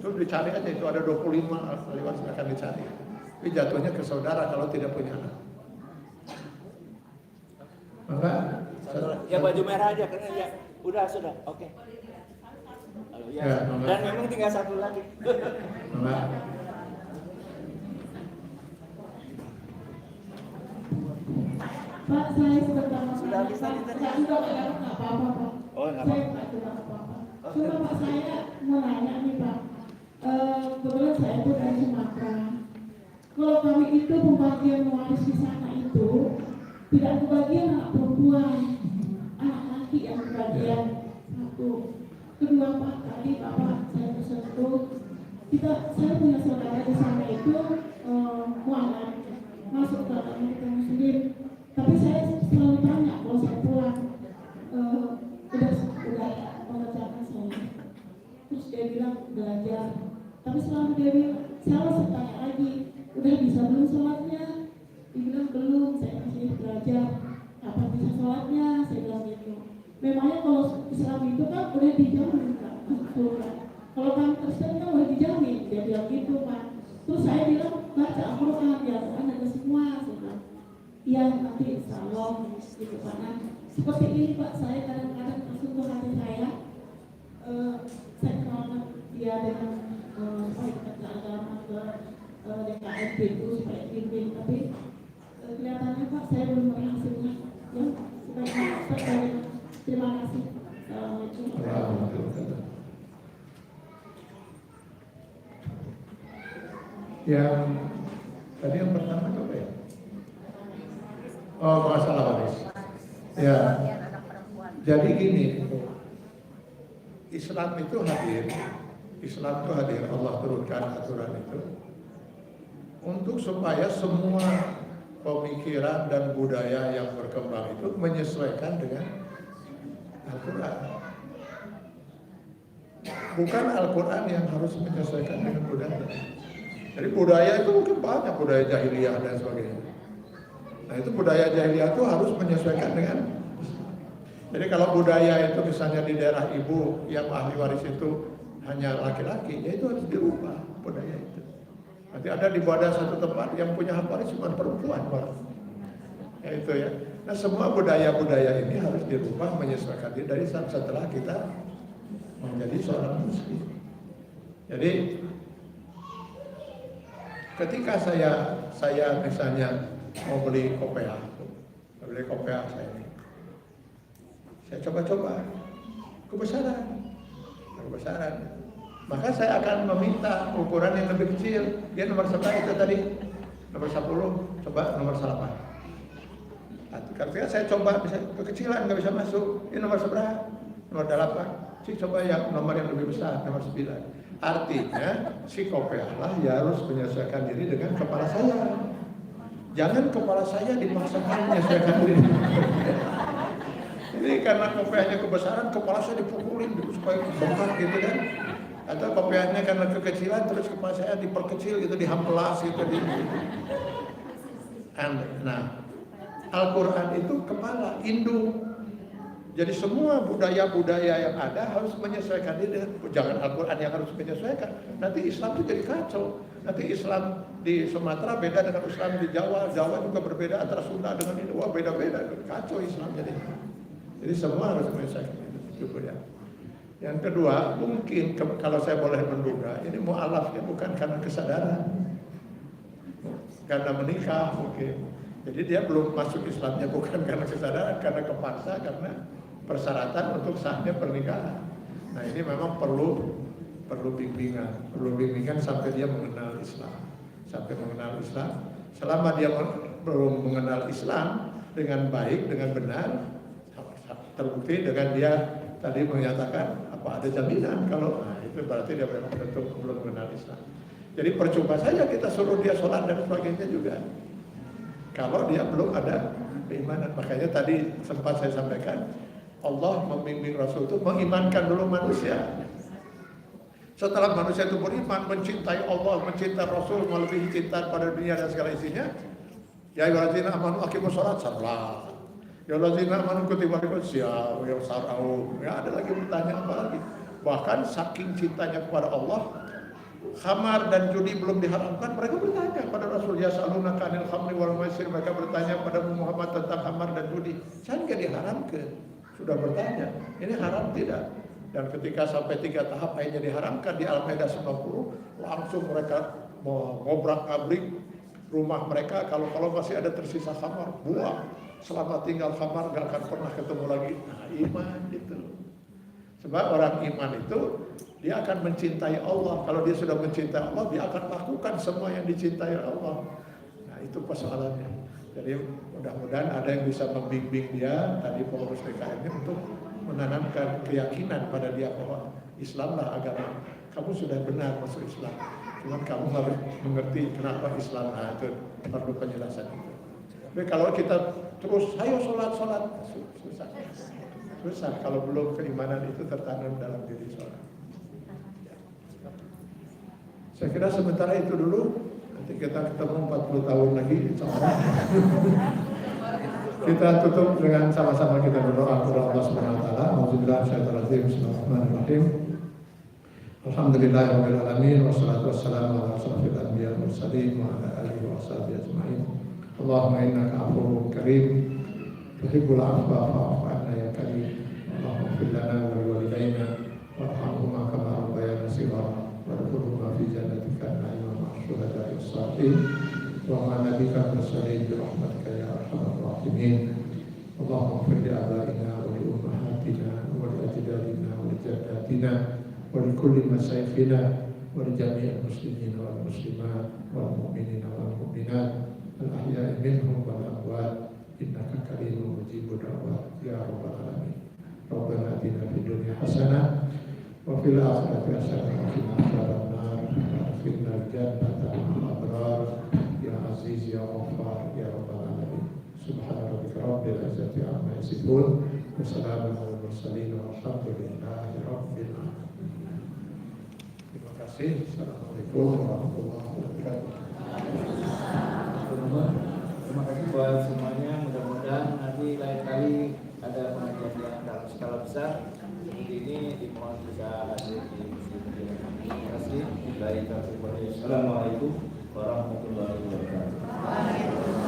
Itu dicari aja, itu ada 25 ahli waris akan dicari. Tapi jatuhnya ke saudara kalau tidak punya anak. Maka ya baju merah aja karena ya sudah oke. Ya, dan memang tinggal satu lagi. Pak, saya sebentar. Sudah bisa Saya juga nggak apa-apa Pak. Oh, nggak Saya apa-apa. nggak apa-apa. Cuma Pak saya mau nanya nih Pak. Kebetulan saya itu dari Sumatera. Kalau kami itu pembagian mewaris di sana itu tidak kebagian anak perempuan, anak laki yang kebagian satu. Kedua Pak, tadi Bapak saya tersentuh. Saya punya saudara di sana itu mualaf masuk ke agama kita Muslim. Tapi saya selalu tanya kalau saya pulang udah mengerjakan saya. Terus dia bilang belajar. Tapi selalu dia bilang, saya tanya lagi, udah bisa belum sholatnya? Dia bilang belum, saya masih belajar. Kapan bisa sholatnya? Saya bilang gitu. Memangnya kalau Islam itu kan udah dijamin kan, surga. Kalau kami Kristen kan udah dijamin, dia bilang gitu Pak. Terus saya bilang baca Al-Quran, ya Quran ada semua. Saya bilang, iya nanti insya Allah gitu Pak. Nah, seperti ini Pak, saya kadang-kadang masuk ke hati saya kenalkan dia dengan ikat ke agama ke DKM itu supaya bimbing, tapi kelihatannya Pak saya belum berhasilnya. Ya, sebaiknya terima kasih. Assalamualaikum. Yang tadi yang pertama apa ya? Oh, masalah waris. Ya. Jadi gini, Islam itu hadir, Allah turunkan aturan itu untuk supaya semua pemikiran dan budaya yang berkembang itu menyesuaikan dengan Al-Quran. Bukan Al-Quran yang harus menyesuaikan dengan budaya. Jadi budaya itu mungkin banyak, budaya jahiliyah dan sebagainya. Nah itu budaya jahiliyah itu harus menyesuaikan dengan. Jadi kalau budaya itu misalnya di daerah ibu yang ahli waris itu hanya laki-laki, ya itu harus dirubah budaya itu. Nanti ada di wadah satu tempat yang punya hak waris cuma perempuan, Pak. Ya itu ya. Nah semua budaya-budaya ini harus dirubah menyesuaikan diri dari setelah kita menjadi seorang muslim. Jadi ketika saya misalnya mau beli kopiah saya ini, saya coba-coba kebesaran. Maka saya akan meminta ukuran yang lebih kecil. Dia nomor 11 itu tadi, nomor 10, coba nomor 8. Ketika saya coba bisa kekecilan nggak bisa masuk. Ini nomor seberapa? Nomor 8. Coba yang nomor yang lebih besar, nomor 9. Artinya si kopiah lah ya harus menyesuaikan diri dengan kepala saya. Jangan kepala saya dipaksakan menyesuaikan diri. Jadi karena kopiahnya kebesaran, kepala saya dipukulin supaya bengkak gitu kan. Atau kopiahnya karena kekecilan, terus kepala saya diperkecil gitu, dihampelas gitu. Nah, Al-Quran itu kepala, induk. Jadi semua budaya-budaya yang ada harus menyesuaikan diri. Jangan Al-Quran yang harus menyesuaikan. Nanti Islam itu jadi kacau. Nanti Islam di Sumatera beda dengan Islam di Jawa. Jawa juga berbeda antara Sunda dengan ini. Wah beda-beda. Kacau Islam jadi. Jadi semua harus menyesuaikan itu ya. Yang kedua, mungkin kalau saya boleh menduga, ini mu'alafnya bukan karena kesadaran. Karena menikah mungkin. Jadi dia belum masuk Islamnya bukan karena kesadaran, karena kepaksa, karena persyaratan untuk saatnya pernikahan. Nah ini memang perlu bimbingan sampai dia mengenal Islam. Sampai mengenal Islam. Selama dia belum mengenal Islam dengan baik, dengan benar, terbukti dengan dia tadi menyatakan apa ada jaminan kalau itu berarti dia memang tentu belum mengenal Islam. Jadi percuma saja kita suruh dia sholat dan sebagainya juga. Kalau dia belum ada keimanan. Makanya tadi sempat saya sampaikan, Allah membimbing Rasul itu mengimankan dulu manusia. Setelah manusia itu beriman, mencintai Allah, mencintai Rasul, melebihi cinta pada dunia dan segala isinya. Ya ayyuhallazina amanu aqimus shalat, salat. Ya ayyuhallazina amanu kutiba alaikumus syiyam, ya sarau. Ya ada lagi bertanya apa lagi? Bahkan saking cintanya kepada Allah, khamar dan judi belum diharamkan, mereka bertanya pada Rasul, ya saluna kanil khamri wal maisir, mereka bertanya pada Muhammad tentang khamar dan judi. Saya nggak diharamkan, sudah bertanya, ini haram tidak? Dan ketika sampai 3 tahap akhirnya diharamkan di Al-Maidah 90, langsung mereka mau ngobrak-ngabrik rumah mereka, kalau masih ada tersisa khamar, buang. Selama tinggal khamar nggak akan pernah ketemu lagi. Nah, iman gitu. Sebab orang iman itu dia akan mencintai Allah. Kalau dia sudah mencintai Allah, dia akan lakukan semua yang dicintai Allah. Nah, itu persoalannya. Jadi mudah-mudahan ada yang bisa membimbing dia tadi pengurus PKM ini untuk menanamkan keyakinan pada dia bahwa Islamlah agama. Kamu sudah benar masuk Islam. Cuman kamu harus mengerti kenapa Islam. Nah, itu perlu penjelasan itu. Tapi kalau kita terus, ayo sholat, susah kalau belum keimanan itu tertanam dalam diri seorang. Saya kira sementara itu dulu. Nanti kita ketemu 40 tahun lagi, insyaallah. Kita tutup dengan sama-sama kita berdoa kepada Allah Subhanahu wa taala. Auzubillahi Bismillahirrahmanirrahim. Alhamdulillahirabbil alamin wassalatu wassalamu ala asyrofil anbiya'i wal mursalin wa ala alihi wa sahbihi ajma'in. Allahumma innaka 'afuwwun karim tuhibbul 'afwa fa'fu 'anna ya karim. Allahumma ighfir lana wa liwalidayna warhamhuma kama rabbayana shighara warhamhuma fi jannatika na'ima ma'asyhada'i as-salihin wa ma nabika mursalin bi rahmatika ya arhamar rahimin. Allahumma ighfir li abaina wa li ummahatina wa li ajdadina wa li jaddatina wa li kulli masaykhina wa li jami'il muslimina wal muslimat wal mu'minina wal mu'minat al ahya'i minhum wal amwat innaka karimun mujibud da'wat ya rabbal alamin. Rabbana atina fid dunya hasanah wa fil akhirati hasanah wa qina adzabannar wa adkhilna al-jannata ma'al abrar ya aziz ya ghaffar ya rabbal alamin. Subhana rabbika rabbil izzati amma yasifun wa salamun alal mursalin walhamdulillahi rabbil alamin. Terima kasih. Assalamualaikum warahmatullahi wabarakatuh. Terima kasih buat semuanya. Mudah-mudahan nanti lain kali ada pengajian yang dalam skala besar seperti ini, dimohon bisa hadir di sini. Terima kasih. Assalamualaikum warahmatullahi wabarakatuh.